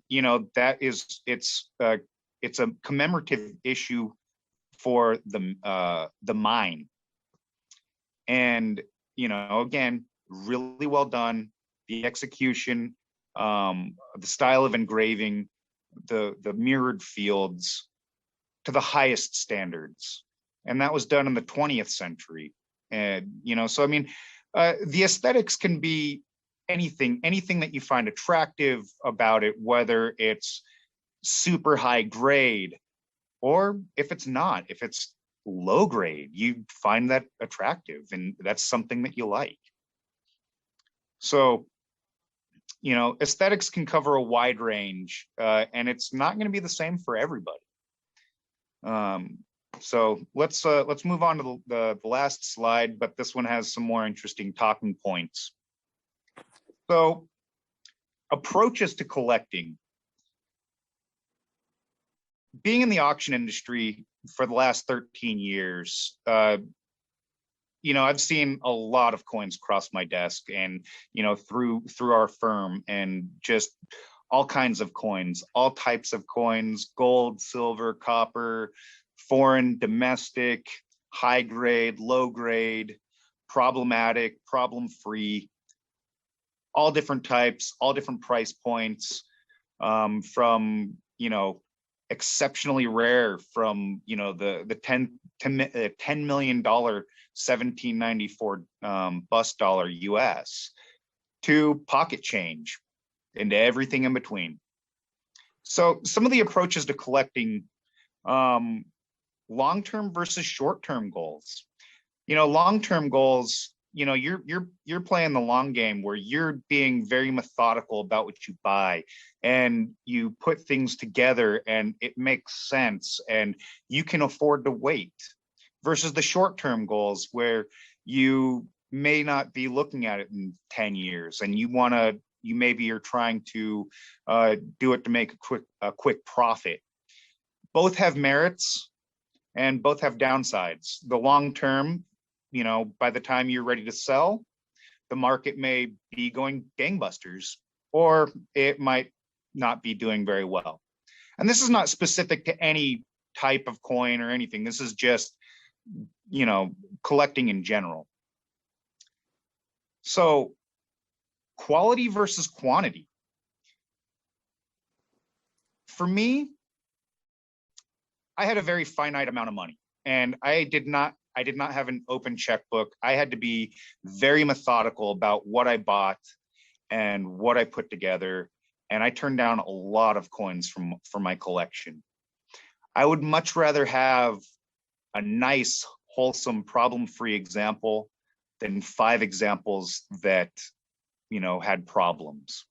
D: it's a commemorative issue for the mine. And again, really well done. The execution the style of engraving, the mirrored fields to the highest standards. And that was done in the 20th century. And, so I mean, the aesthetics can be anything that you find attractive about it, whether it's super high grade, or if it's not, if it's low grade, you find that attractive and that's something that you like. So, aesthetics can cover a wide range, and it's not going to be the same for everybody. So let's move on to the last slide, but this one has some more interesting talking points. So, approaches to collecting. Being in the auction industry for the last 13 years, I've seen a lot of coins cross my desk, and through our firm, and just all kinds of coins, all types of coins: gold, silver, copper, foreign, domestic, high grade, low grade, problematic, problem free, all different types, all different price points, from exceptionally rare, from the $10 million 1794 bust dollar US, to pocket change, and everything in between. So some of the approaches to collecting, long-term versus short-term goals. Long-term goals, you're playing the long game, where you're being very methodical about what you buy, and you put things together and it makes sense and you can afford to wait, versus the short-term goals, where you may not be looking at it in 10 years and maybe you're trying to do it to make a quick profit. Both have merits and both have downsides. The long term, by the time you're ready to sell, the market may be going gangbusters, or it might not be doing very well. And this is not specific to any type of coin or anything. This is just, collecting in general. So, quality versus quantity. For me, I had a very finite amount of money, and I did not have an open checkbook. I had to be very methodical about what I bought and what I put together, and I turned down a lot of coins for my collection. I would much rather have a nice, wholesome, problem-free example than 5 examples that had problems.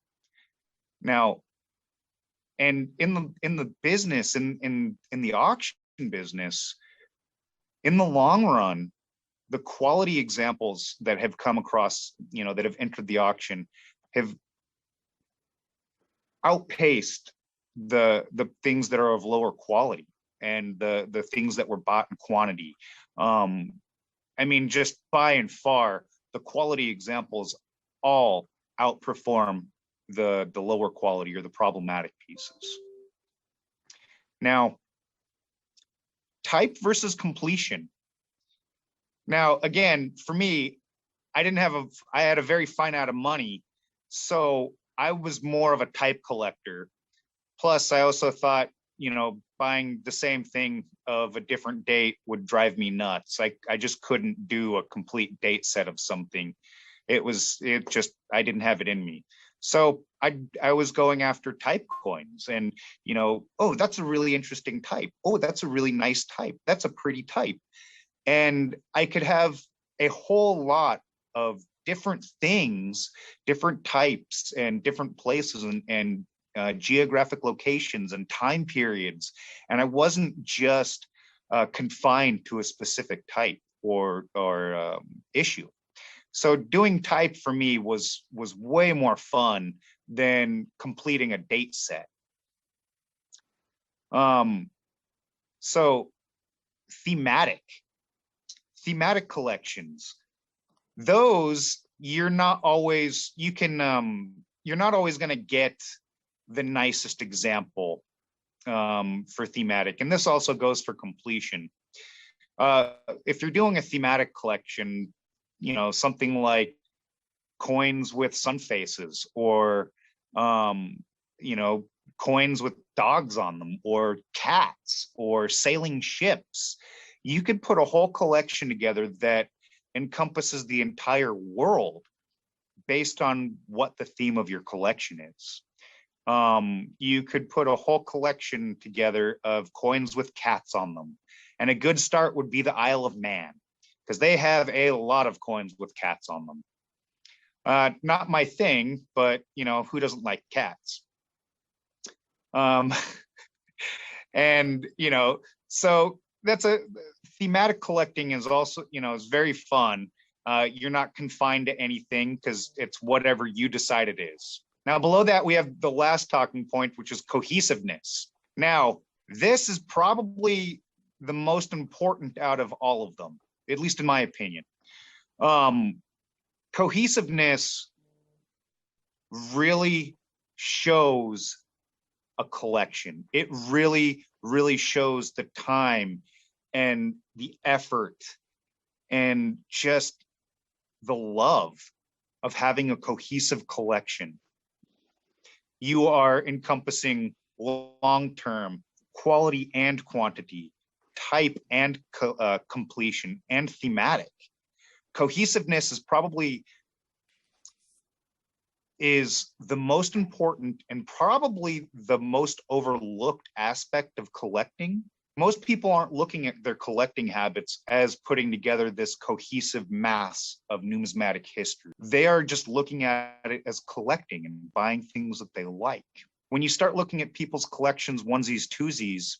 D: Now, and in the business, in the auction business, in the long run, the quality examples that have come across, that have entered the auction, have outpaced the things that are of lower quality, and the things that were bought in quantity. Just by and far, the quality examples all outperform the lower quality or the problematic pieces. Now, type versus completion. Now, again, for me, I had a very finite amount of money, so I was more of a type collector. Plus, I also thought, buying the same thing of a different date would drive me nuts. I just couldn't do a complete date set of something. I didn't have it in me. So I was going after type coins, and oh, that's a really interesting type. Oh, that's a really nice type. That's a pretty type. And I could have a whole lot of different things, different types, and different places, and geographic locations and time periods. And I wasn't just confined to a specific type or issue. So doing type for me was way more fun than completing a date set. So thematic collections, those you're not always going to get the nicest example for thematic, and this also goes for completion. If you're doing a thematic collection, something like coins with sun faces, or you know, coins with dogs on them, or cats, or sailing ships. You could put a whole collection together that encompasses the entire world based on what the theme of your collection is. You could put a whole collection together of coins with cats on them. And a good start would be the Isle of Man, because they have a lot of coins with cats on them. Not my thing, but you know, who doesn't like cats? And you know, so that's a thematic collecting is also, you know, is very fun. You're not confined to anything because it's whatever you decide it is. Now, below that, we have the last talking point, which is cohesiveness. Now, this is probably the most important out of all of them, at least in my opinion. Cohesiveness really shows a collection. It really, really shows the time and the effort and just the love of having a cohesive collection. You are encompassing long-term, quality and quantity, type and completion, and thematic. Cohesiveness is the most important and probably the most overlooked aspect of collecting. Most people aren't looking at their collecting habits as putting together this cohesive mass of numismatic history. They are just looking at it as collecting and buying things that they like. When you start looking at people's collections, onesies, twosies,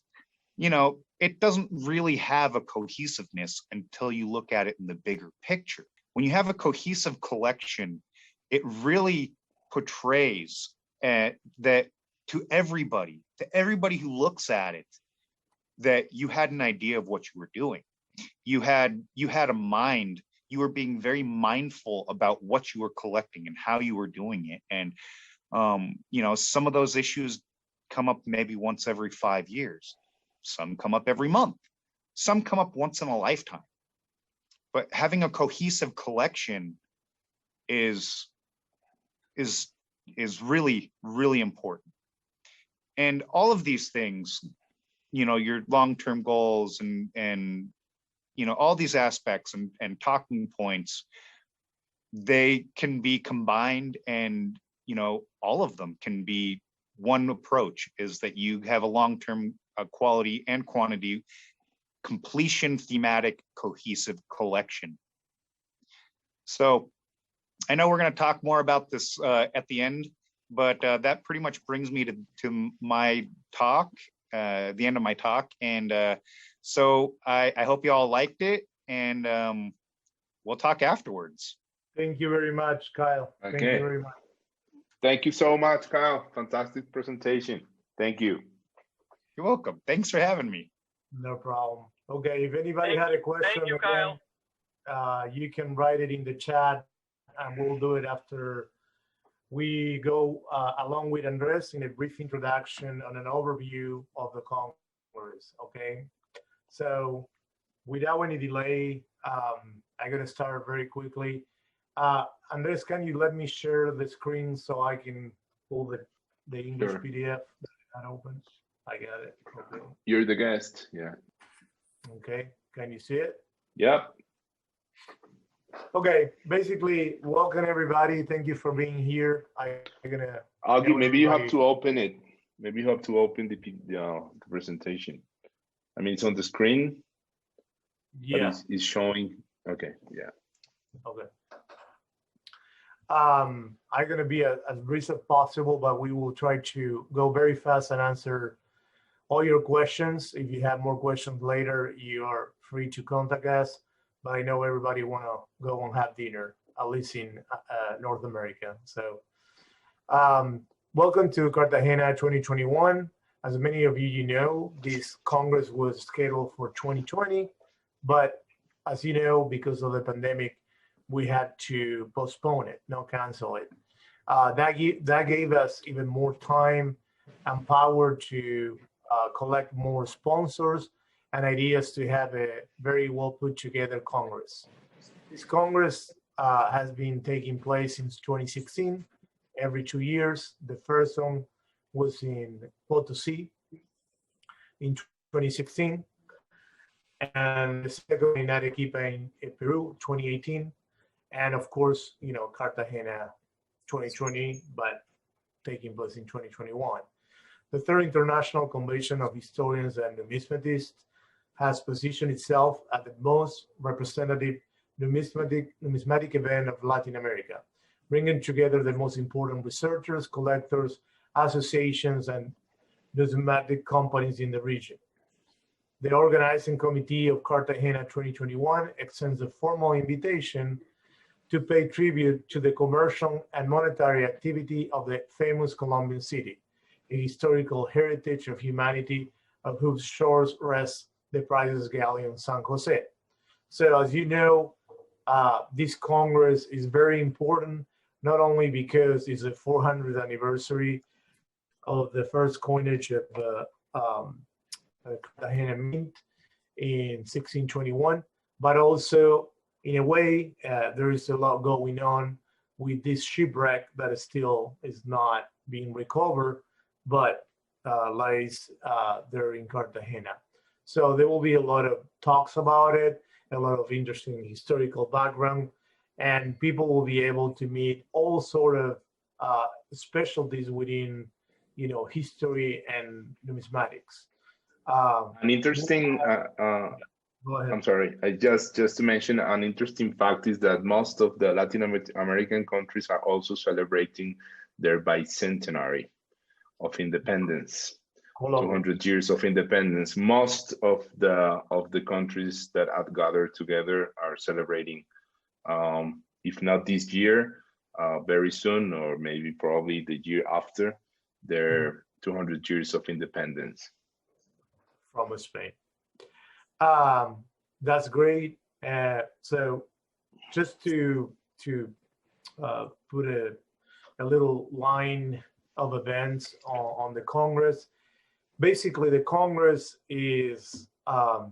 D: you know, it doesn't really have a cohesiveness until you look at it in the bigger picture. When you have a cohesive collection, it really portrays that to everybody who looks at it, that you had an idea of what you were doing. You had a mind. You were being very mindful about what you were collecting and how you were doing it. And you know, some of those issues come up maybe once every 5 years. Some come up every month. Some come up once in a lifetime. But having a cohesive collection is really, really important. And all of these things, you know, your long-term goals and you know, all these aspects and talking points, they can be combined, and you know, all of them can be one approach, is that you have a long-term quality and quantity, completion, thematic, cohesive collection. So I know we're going to talk more about this at the end, but that pretty much brings me to my talk, the end of my talk. And so I hope you all liked it, and we'll talk afterwards.
B: Thank you very much, Kyle.
A: Okay.
B: Thank you very much.
A: Thank you so much, Kyle. Fantastic presentation. Thank you.
D: You're welcome. Thanks for having me.
B: No problem. Okay, if anybody had a question,
E: Thank you, Kyle.
B: You can write it in the chat, and we'll do it after we go along with Andrés in a brief introduction on an overview of the Congress. Okay, so without any delay, I'm going to start very quickly. Andrés, can you let me share the screen so I can pull the English
A: Sure.
B: PDF that opens? I got it. Okay.
A: You're the guest. Yeah.
B: Okay. Can you see it?
A: Yep.
B: Okay. Basically, welcome everybody. Thank you for being here. I'm gonna.
A: Augi, maybe you have
B: everybody-
A: to open it. Maybe you have to open the presentation. I mean, it's on the screen.
B: Yeah.
A: But it's showing. Okay. Yeah.
B: Okay. I'm gonna be as brief as possible, but we will try to go very fast and answer all your questions. If you have more questions later, you are free to contact us. But I know everybody want to go and have dinner, at least in North America. So welcome to Cartagena 2021. As many of you know, this Congress was scheduled for 2020, but as you know, because of the pandemic, we had to postpone it, not cancel it. That gave us even more time and power to collect more sponsors and ideas to have a very well put together Congress. This Congress has been taking place since 2016, every 2 years. The first one was in Potosí in 2016, and the second in Arequipa in Peru, 2018, and of course, Cartagena 2020, but taking place in 2021. The third International Convention of Historians and Numismatists has positioned itself as the most representative numismatic event of Latin America, bringing together the most important researchers, collectors, associations, and numismatic companies in the region. The organizing committee of Cartagena 2021 extends a formal invitation to pay tribute to the commercial and monetary activity of the famous Colombian city, a historical heritage of humanity of whose shores rests the priceless Galleon San Jose. So as you know, this Congress is very important, not only because it's the 400th anniversary of the first coinage of Cartagena Mint in 1621, but also in a way, there is a lot going on with this shipwreck that still is not being recovered, but lies there in Cartagena. So there will be a lot of talks about it, a lot of interesting historical background, and people will be able to meet all sort of specialties within, history and numismatics.
A: An interesting,
B: Go ahead.
A: I'm sorry, just to mention an interesting fact is that most of the Latin American countries are also celebrating their bicentenary of independence.
B: Colombia.
A: 200 years of independence. Most of the countries that have gathered together are celebrating, if not this year, very soon, or maybe probably the year after, their 200 years of independence.
B: From Spain. That's great. So just to put a little line of events on the Congress. Basically, the Congress is a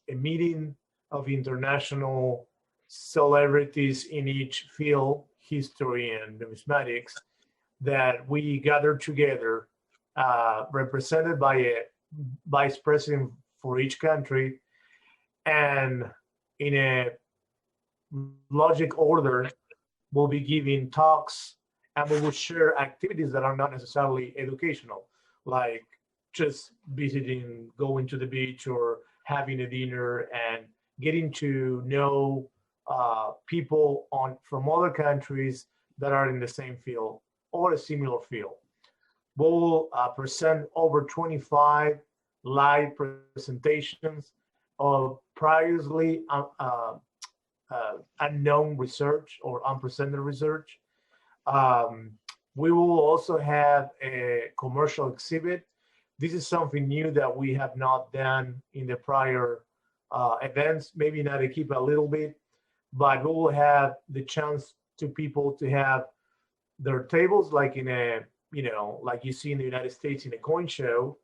B: meeting of international celebrities in each field, history and numismatics, that we gather together, represented by a vice president for each country, and in a logic order, we'll be giving talks and we will share activities that are not necessarily educational, like just visiting, going to the beach or having a dinner and getting to know people from other countries that are in the same field or a similar field. We'll present over 25 live presentations of previously unknown research or unprecedented research. We will also have a commercial exhibit. This is something new that we have not done in the prior events, maybe not to keep a little bit, but we will have the chance to people to have their tables like in a, like you see in the United States in a coin show.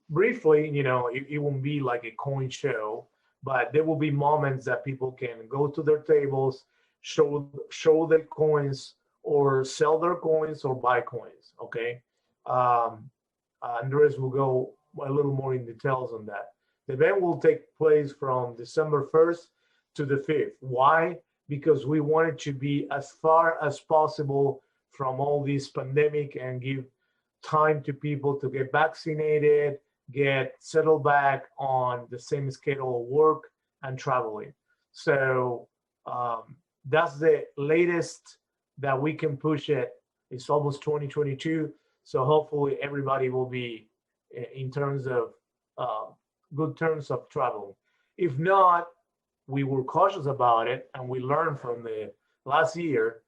B: Briefly, it won't be like a coin show, but there will be moments that people can go to their tables, show their coins, or sell their coins or buy coins. Okay. Andrés will go a little more in details on that. The event will take place from December 1st to the 5th. Why? Because we want it to be as far as possible from all this pandemic and give time to people to get vaccinated, get settled back on the same schedule of work and traveling. So that's the latest that we can push it. It's almost 2022. So hopefully everybody will be in terms of good terms of travel. If not, we were cautious about it and we learned from the last year,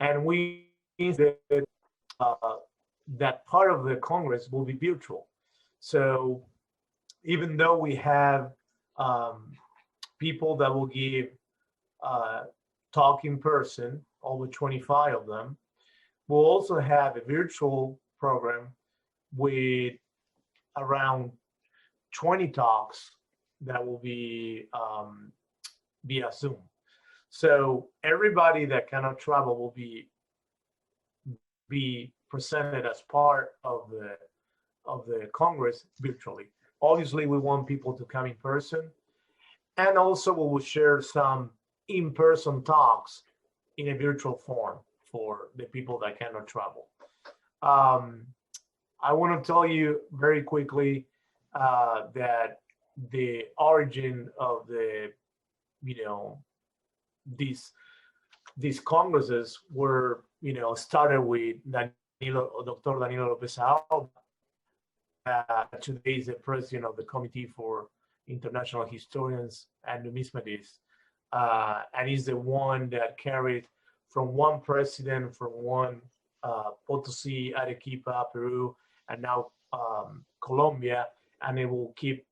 B: and we that part of the Congress will be virtual. So even though we have people that will give talk in person, over 25 of them, we'll also have a virtual program with around 20 talks that will be via Zoom. So everybody that cannot travel will be be presented as part of the Congress virtually. Obviously, we want people to come in person, and also we will share some in-person talks in a virtual form for the people that cannot travel. I want to tell you very quickly that the origin of the, these congresses were, started with Dr. Danilo Lopez Alba. Today is the president of the Committee for International Historians and Numismatists, and he's the one that carried from one president, from one Potosí, Arequipa, Peru, and now Colombia, and it will keep,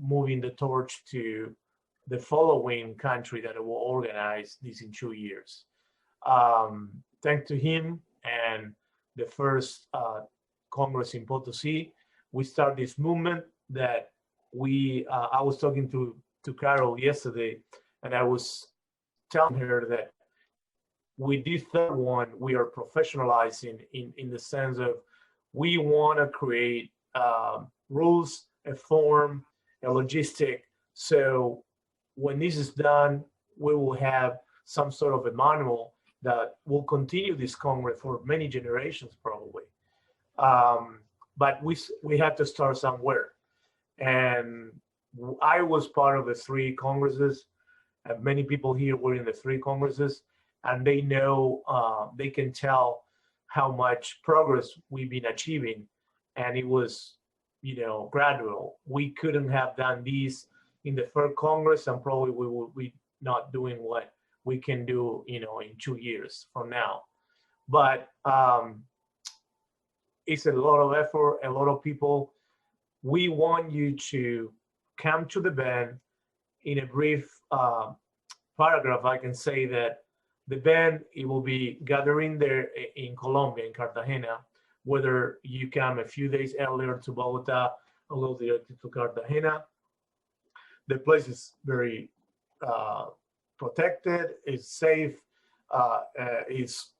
B: moving the torch to the following country that will organize this in 2 years. Thanks to him and the first Congress in Potosí, we start this movement that I was talking to Carol yesterday, and I was telling her that with this third one, we are professionalizing in the sense of we want to create rules, a form, a logistic. So when this is done, we will have some sort of a manual that will continue this Congress for many generations, probably. But we have to start somewhere. And I was part of the 3 Congresses, and many people here were in the 3 Congresses, and they know, they can tell how much progress we've been achieving. And it was, gradual. We couldn't have done these in the 3rd Congress, and probably we will be not doing what we can do, in 2 years from now. But it's a lot of effort, a lot of people. We want you to come to the band. In a brief paragraph, I can say that the band, it will be gathering there in Colombia, in Cartagena, whether you come a few days earlier to Bogota or go directly to Cartagena. The place is very protected, it's safe, it's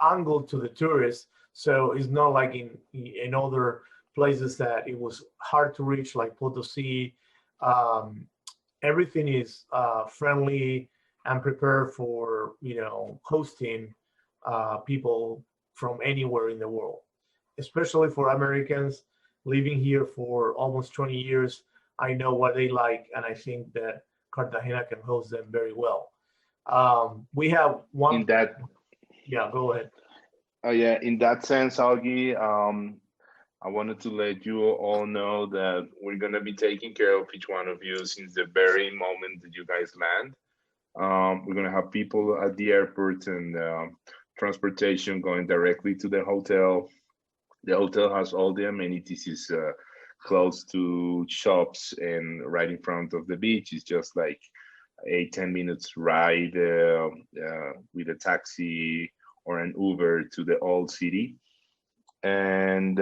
B: angled to the tourists. So it's not like in other places that it was hard to reach, like Potosí. Everything is friendly and prepared for, hosting people from anywhere in the world, especially for Americans living here for almost 20 years. I know what they like, and I think that Cartagena can host them very well. We have one.
A: In that,
B: yeah, go ahead.
A: Yeah, in that sense, Augi, I wanted to let you all know that we're going to be taking care of each one of you since the very moment that you guys land. We're going to have people at the airport and transportation going directly to the hotel. The hotel has all the amenities. It's close to shops and right in front of the beach. It's just like 8-10 minutes ride with a taxi or an Uber to the old city. And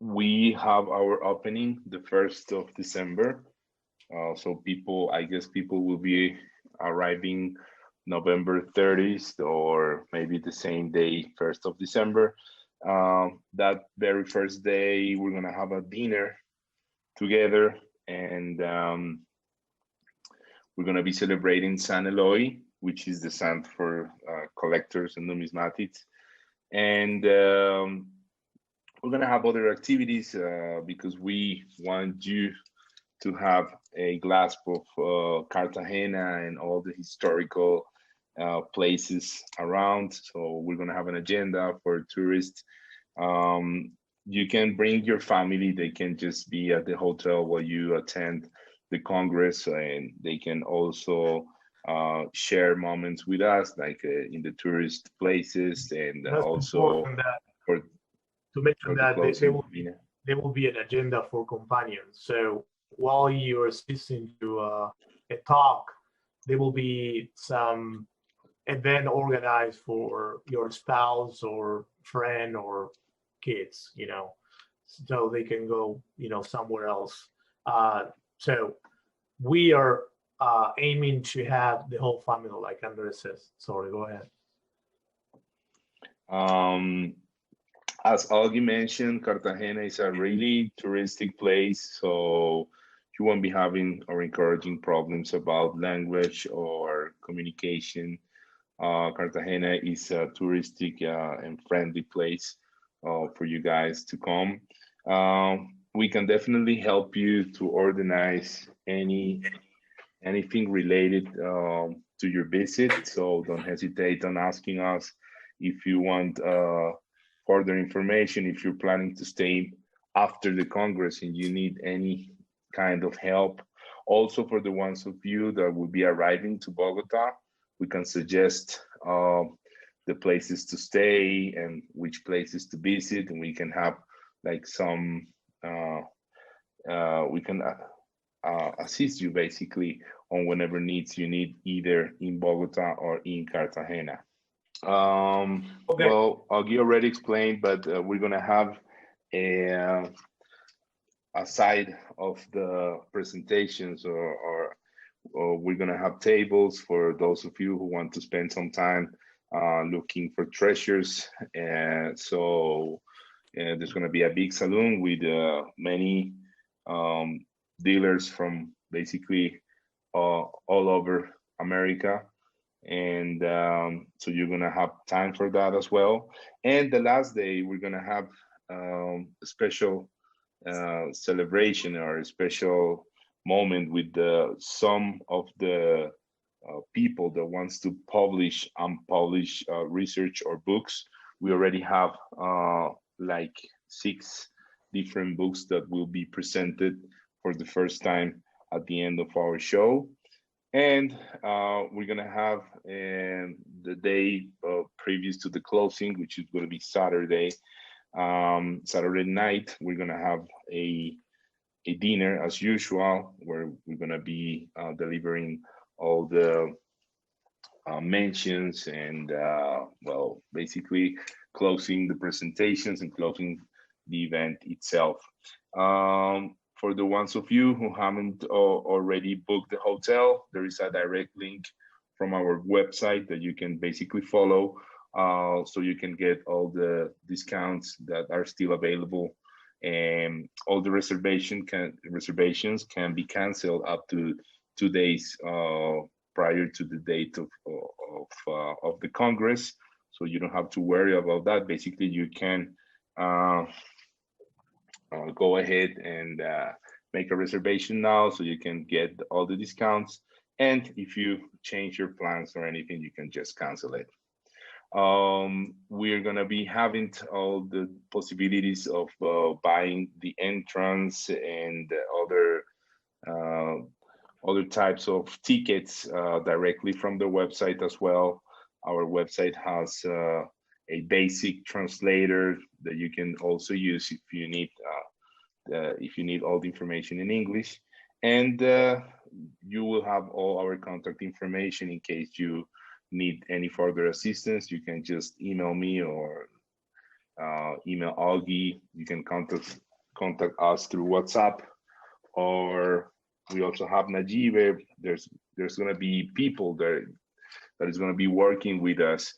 A: we have our opening the 1st of December. So I guess people will be arriving November 30th or maybe the same day, 1st of December. That very first day, we're gonna have a dinner together, and we're gonna be celebrating San Eloy, which is the sant for collectors and numismatics. And we're gonna have other activities because we want you to have a grasp of Cartagena and all the historical places around. So we're gonna have an agenda for tourists. You can bring your family. They can just be at the hotel while you attend the Congress, and they can also share moments with us, like in the tourist places, and
B: That's
A: also
B: to mention that there will be an agenda for companions. So while you are listening to a talk, there will be some event organized for your spouse or friend or kids, so they can go, somewhere else. So we are aiming to have the whole family, like Andrés says. Sorry, go ahead.
A: As Augi mentioned, Cartagena is a really touristic place, so you won't be having or encouraging problems about language or communication. Cartagena is a touristic and friendly place for you guys to come. We can definitely help you to organize anything related to your visit. So don't hesitate on asking us if you want further information, if you're planning to stay after the Congress and you need any kind of help. Also, for the ones of you that will be arriving to Bogota, we can suggest the places to stay and which places to visit, and we can have like some, we can assist you basically on whatever needs you need, either in Bogota or in Cartagena.
B: Okay.
A: Well, Augie already explained, but we're gonna have a side of the presentations, or we're gonna have tables for those of you who want to spend some time looking for treasures. And so there's gonna be a big saloon with many dealers from basically all over America. And so you're gonna have time for that as well. And the last day, we're gonna have a special celebration or a special moment with some of the people that wants to publish unpublished research or books. We already have like 6 different books that will be presented for the first time at the end of our show. And we're gonna have the day previous to the closing, which is gonna be Saturday, Saturday night. We're gonna have a dinner as usual, where we're gonna be delivering all the mentions and well, basically closing the presentations and closing the event itself. For the ones of you who haven't already booked the hotel, there is a direct link from our website that you can basically follow, so you can get all the discounts that are still available, and all the reservations can be canceled up to 2 days prior to the date of the Congress. So you don't have to worry about that. Basically, you can go ahead and make a reservation now, so you can get all the discounts. And if you change your plans or anything, you can just cancel it. We're gonna be having all the possibilities of buying the entrance and other types of tickets directly from the website as well. Our website has a basic translator that you can also use if you need all the information in English. And you will have all our contact information in case you need any further assistance. You can just email me or email Augie. You can contact us through WhatsApp, or we also have Najib. There's going to be people that is going to be working with us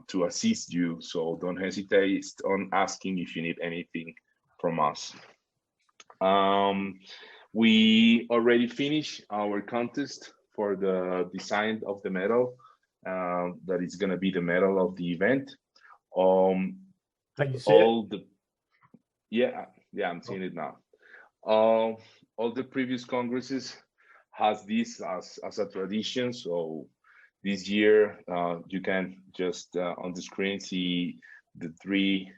A: to assist you. So don't hesitate on asking if you need anything from us. We already finished our contest for the design of the medal. That is going to be the medal of the event.
B: Can you see it?
A: Yeah, I'm seeing it now. All the previous Congresses has this as a tradition. So this year, you can just on the screen see the 3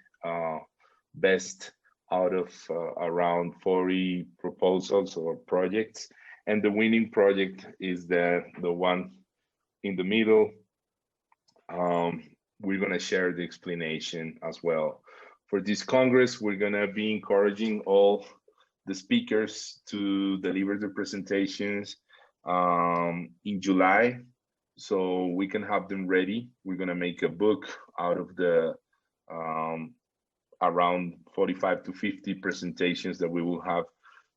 A: best out of around 40 proposals or projects. And the winning project is the one in the middle. We're gonna share the explanation as well. For this Congress, we're gonna be encouraging all the speakers to deliver the presentations in July, so we can have them ready. We're gonna make a book out of the around 45 to 50 presentations that we will have.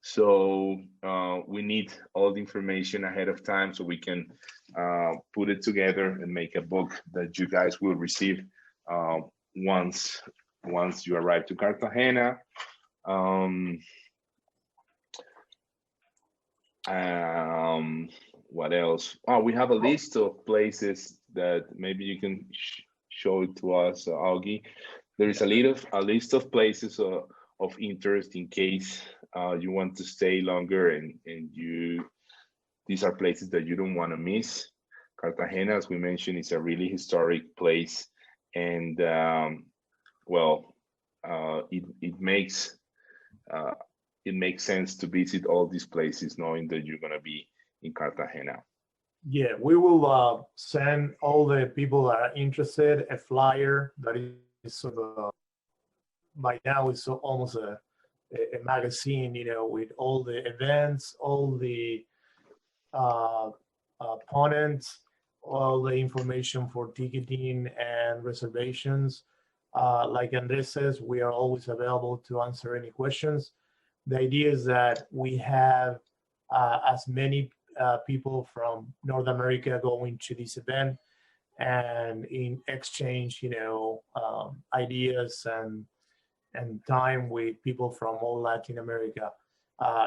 A: So we need all the information ahead of time so we can put it together and make a book that you guys will receive once you arrive to Cartagena. What else? Oh, we have a list of places that maybe you can show it to us, Augi. There is a list of places of interest in case you want to stay longer, and these are places that you don't want to miss. Cartagena, as we mentioned, is a really historic place, and it makes sense to visit all these places knowing that you're going to be in Cartagena.
B: Yeah, we will send all the people that are interested a flyer that is sort of by now it's almost a magazine, with all the events, all the opponents, all the information for ticketing and reservations. Like Andrés says, we are always available to answer any questions. The idea is that we have as many people from North America going to this event, and in exchange, ideas and time with people from all Latin America.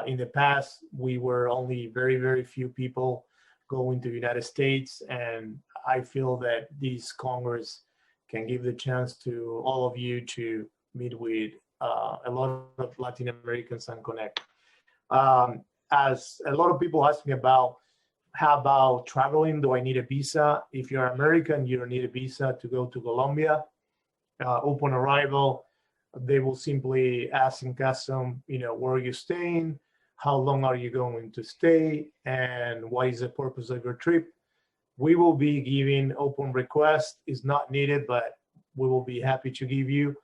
B: In the past, we were only very, very few people going to the United States, and I feel that this Congress can give the chance to all of you to meet with a lot of Latin Americans and connect. As a lot of people ask me about, how about traveling? Do I need a visa? If you're American, you don't need a visa to go to Colombia. Upon arrival, they will simply ask in custom, where are you staying? How long are you going to stay? And what is the purpose of your trip? We will be giving open request. It's not needed, but we will be happy to give you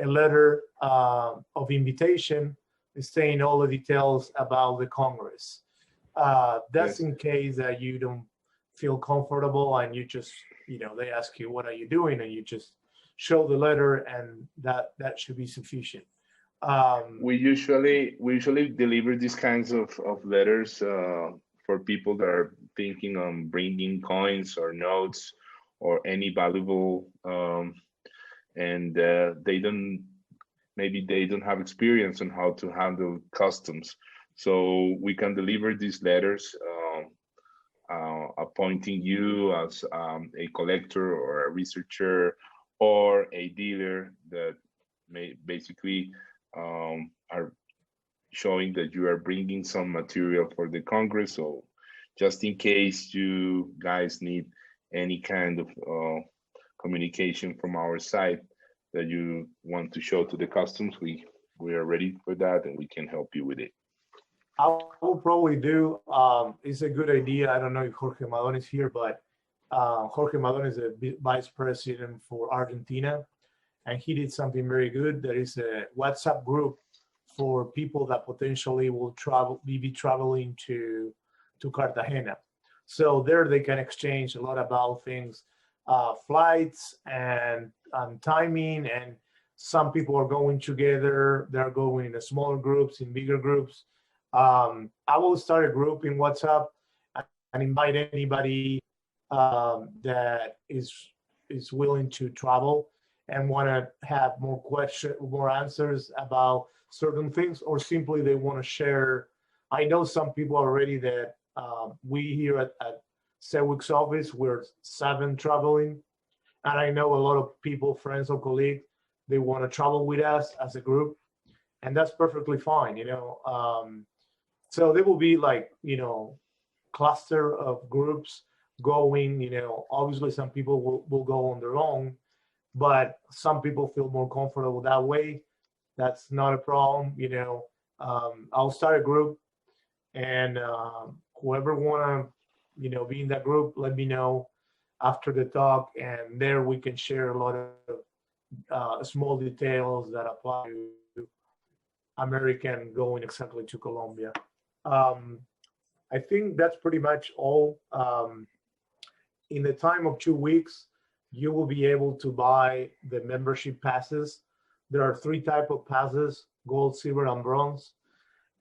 B: a letter of invitation saying all the details about the Congress. That's in case that you don't feel comfortable and you just, they ask you, what are you doing? And you just show the letter, and that should be sufficient.
A: We usually deliver these kinds of letters for people that are thinking on bringing coins or notes or any valuable, and they don't have experience on how to handle customs. So we can deliver these letters appointing you as a collector or a researcher or a dealer that may basically are showing that you are bringing some material for the Congress. So just in case you guys need any kind of communication from our side that you want to show to the customs, we are ready for that, and we can help you with it.
B: I will probably do, it's a good idea. I don't know if Jorge Madon is here, but Jorge Madon is a vice president for Argentina, and he did something very good. There is a WhatsApp group for people that potentially will be traveling to Cartagena. So there they can exchange a lot about things, flights and timing, and some people are going together. They're going in smaller groups, in bigger groups. I will start a group in WhatsApp and invite anybody that is willing to travel and want to have more answers about certain things, or simply they want to share. I know some people already that we here at Sedgwick's office, we're 7 traveling, and I know a lot of people, friends or colleagues, they want to travel with us as a group, and that's perfectly fine, So there will be cluster of groups going, obviously some people will go on their own, but some people feel more comfortable that way. That's not a problem, I'll start a group, and whoever wanna, be in that group, let me know after the talk, and there we can share a lot of small details that apply to American going exactly to Colombia. I think that's pretty much all. In the time of 2 weeks, you will be able to buy the membership passes. There are 3 types of passes: gold, silver, and bronze.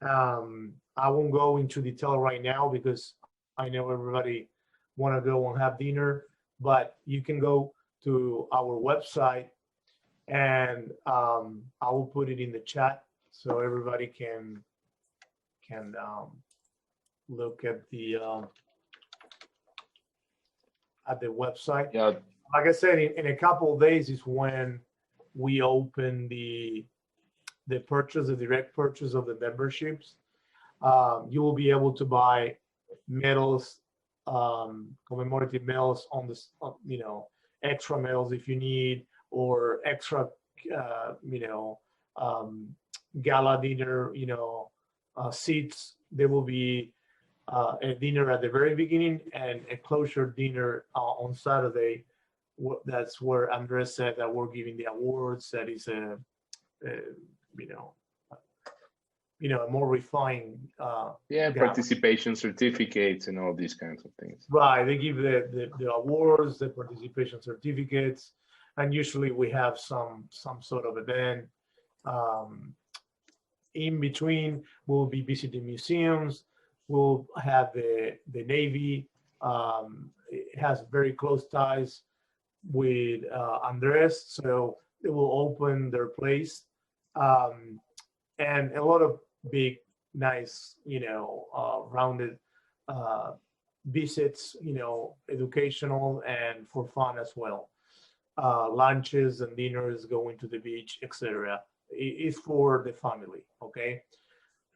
B: I won't go into detail right now because I know everybody want to go and have dinner, but you can go to our website, and I will put it in the chat so everybody can look at the website.
A: Yeah.
B: Like I said, in a couple of days is when we open the direct purchase of the memberships. You will be able to buy medals, commemorative medals on this, extra medals if you need, or extra, gala dinner, seats. There will be a dinner at the very beginning and a closure dinner on Saturday. That's where Andres said that we're giving the awards. That is a more refined.
A: Participation certificates and all these kinds of things.
B: Right, they give the awards, the participation certificates, and usually we have some sort of event. In between, we'll be visiting museums. We'll have the Navy. It has very close ties with Andres, so they will open their place, and a lot of big, nice, rounded visits, educational and for fun as well. Lunches and dinners, going to the beach, etc. It's for the family, okay?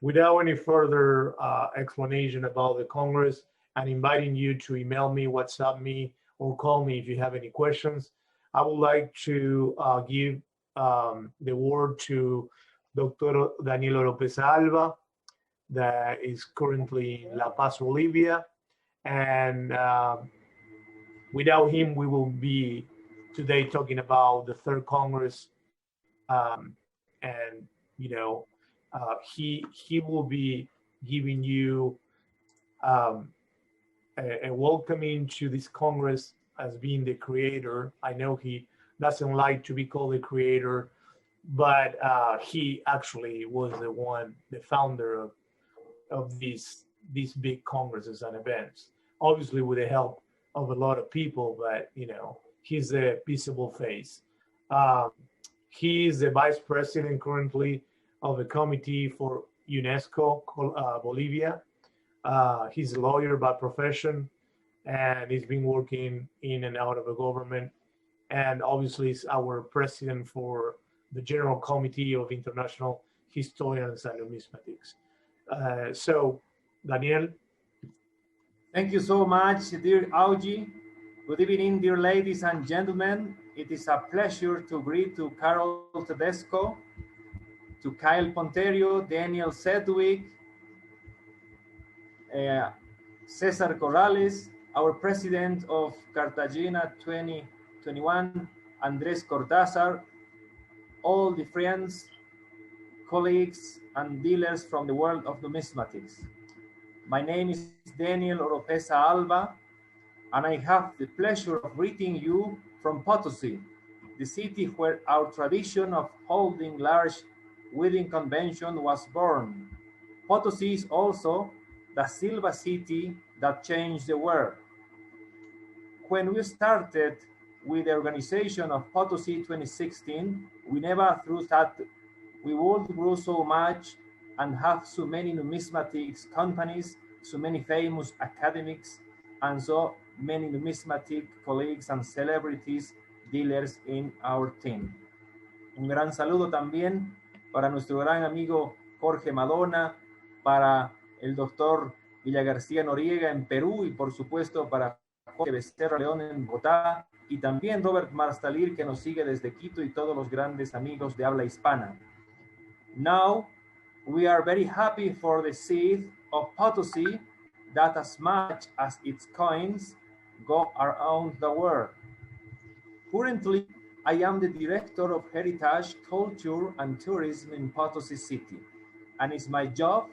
B: Without any further explanation about the Congress, and inviting you to email me, WhatsApp me, or call me if you have any questions, I would like to give the word to Dr. Daniel Lopez Alba, that is currently in La Paz, Bolivia. And without him, we will be today talking about the Third Congress. And, he will be giving you a welcoming to this Congress as being the creator. I know he doesn't like to be called the creator, but he actually was the founder of these big congresses and events, obviously with the help of a lot of people, but he's a visible face. He is the vice president currently of the committee for UNESCO Bolivia. He's a lawyer by profession, and he's been working in and out of the government, and obviously is our president for the General Committee of International Historians and Numismatics. So, Daniel.
E: Thank you so much, dear Augi. Good evening, dear ladies and gentlemen. It is a pleasure to greet to Carol Tedesco, to Kyle Ponterio, Daniel Sedgwick, Cesar Corrales, our president of Cartagena 2021, Andrés Cortázar, all the friends, colleagues, and dealers from the world of numismatics. My name is Daniel Oropesa Alba, and I have the pleasure of greeting you from Potosi, the city where our tradition of holding large wedding convention was born. Potosi is also the Silva city that changed the world. When we started with the organization of Potosi 2016, we never thought that we would grow so much and have so many numismatics companies, so many famous academics, and so many numismatic colleagues and celebrities, dealers in our team. Un gran saludo también para nuestro gran amigo Jorge Madonna, para el doctor Garcia Noriega en Perú y por supuesto para Jorge Becerra León en Bogotá y también Robert Marstalir que nos sigue desde Quito y todos los grandes amigos de habla hispana. Now, we are very happy for the seed of Potosi that as much as its coins go around the world. Currently, I am the Director of Heritage, Culture and Tourism in Potosi City, and it's my job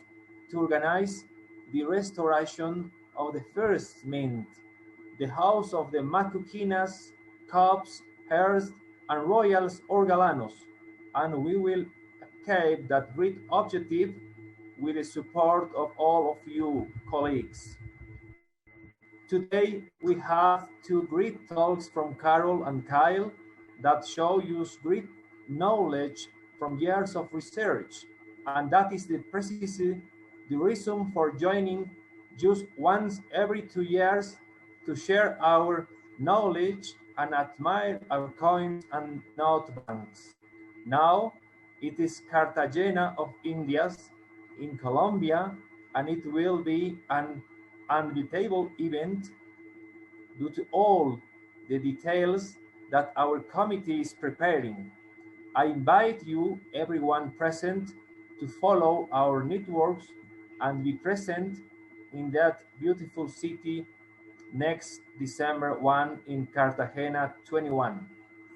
E: to organize the restoration of the first mint, the house of the Macuquinas, Cubs, Hearst, and Royals Orgalanos, and we will achieve that great objective with the support of all of you colleagues. Today, we have two great talks from Carol and Kyle that show you great knowledge from years of research. And that is precisely the reason for joining just once every 2 years to share our knowledge and admire our coins and note banks. Now, it is Cartagena of Indias in Colombia, and it will be an unbeatable event due to all the details that our committee is preparing. I invite you, everyone present, to follow our networks and be present in that beautiful city next December 1 in Cartagena 21.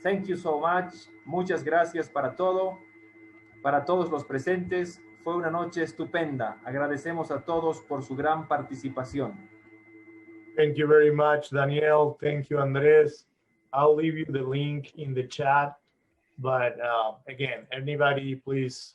E: Thank you so much. Muchas gracias para todo. Para todos los presentes, fue una noche estupenda. Agradecemos a todos por su gran participación.
B: Thank you very much, Daniel. Thank you, Andres. I'll leave you the link in the chat. But again, anybody, please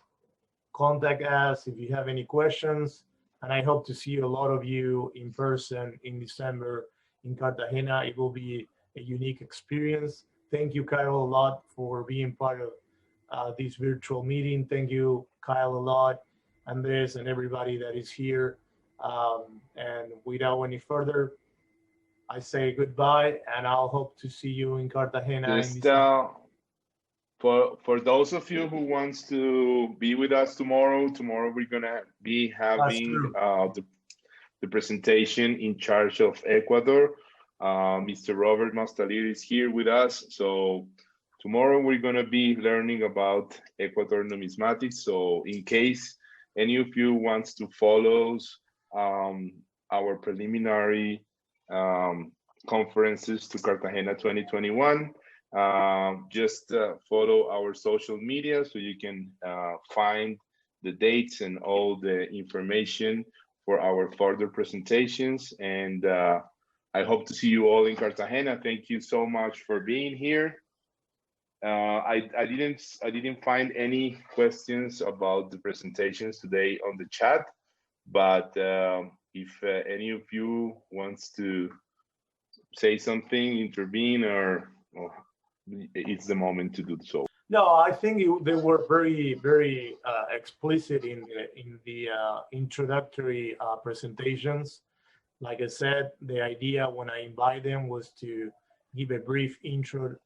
B: contact us if you have any questions. And I hope to see a lot of you in person in December in Cartagena. It will be a unique experience. Thank you, Kyle, a lot for being part of this virtual meeting. Thank you, Kyle, a lot, Andres, and everybody that is here. And without any further, I say goodbye, and I'll hope to see you in Cartagena.
A: Just for those of you who wants to be with us tomorrow we're gonna be having the presentation in charge of Ecuador. Mr. Robert Mastalir is here with us. So tomorrow we're gonna be learning about Ecuador numismatics. So in case any of you wants to follow our preliminary conferences to Cartagena 2021, just follow our social media so you can find the dates and all the information for our further presentations. And I hope to see you all in Cartagena. Thank you so much for being here. I didn't find any questions about the presentations today on the chat, but if any of you wants to say something, intervene, or it's the moment to do so.
B: No, I think they were very, very explicit in the introductory presentations. Like I said, the idea when I invite them was to give a brief intro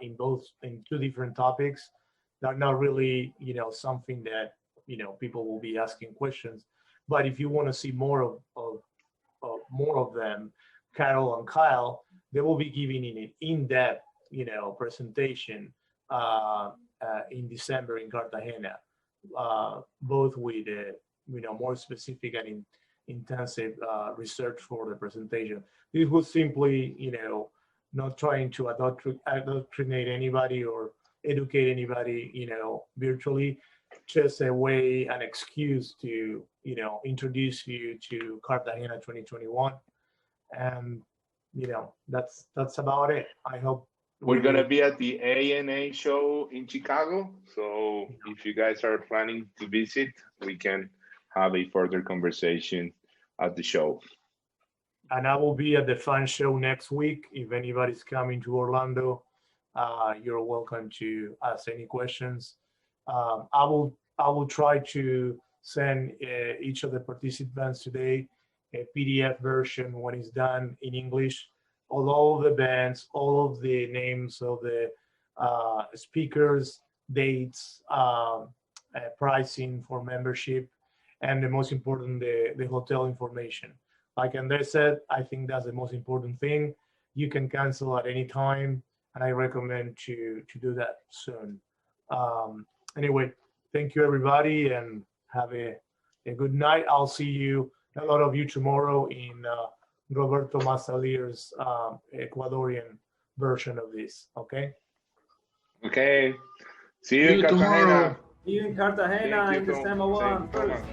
B: in two different topics. They're not really, something that people will be asking questions. But if you want to see more of them, Carol and Kyle, they will be giving an in-depth, presentation in December in Cartagena, both with more specific and intensive research for the presentation. This was simply, not trying to adoctrinate anybody or educate anybody, virtually, just a way, an excuse to, introduce you to Cartagena 2021. And, that's about it. I hope.
A: We're going to be at the ANA show in Chicago. So if you guys are planning to visit, we can have a further conversation at the show.
B: And I will be at the fan show next week. If anybody's coming to Orlando, you're welcome to ask any questions. I will try to send each of the participants today a PDF version when it's done in English. All of the bands, all of the names of the speakers, dates, pricing for membership, and the most important, the hotel information. Like Andres said, I think that's the most important thing. You can cancel at any time, and I recommend to do that soon. Anyway, thank you everybody, and have a good night. I'll see you, a lot of you, tomorrow in Roberto Masalir's Ecuadorian version of this. Okay.
A: Okay. See you in Cartagena.
E: See you in Cartagena in December 1 first.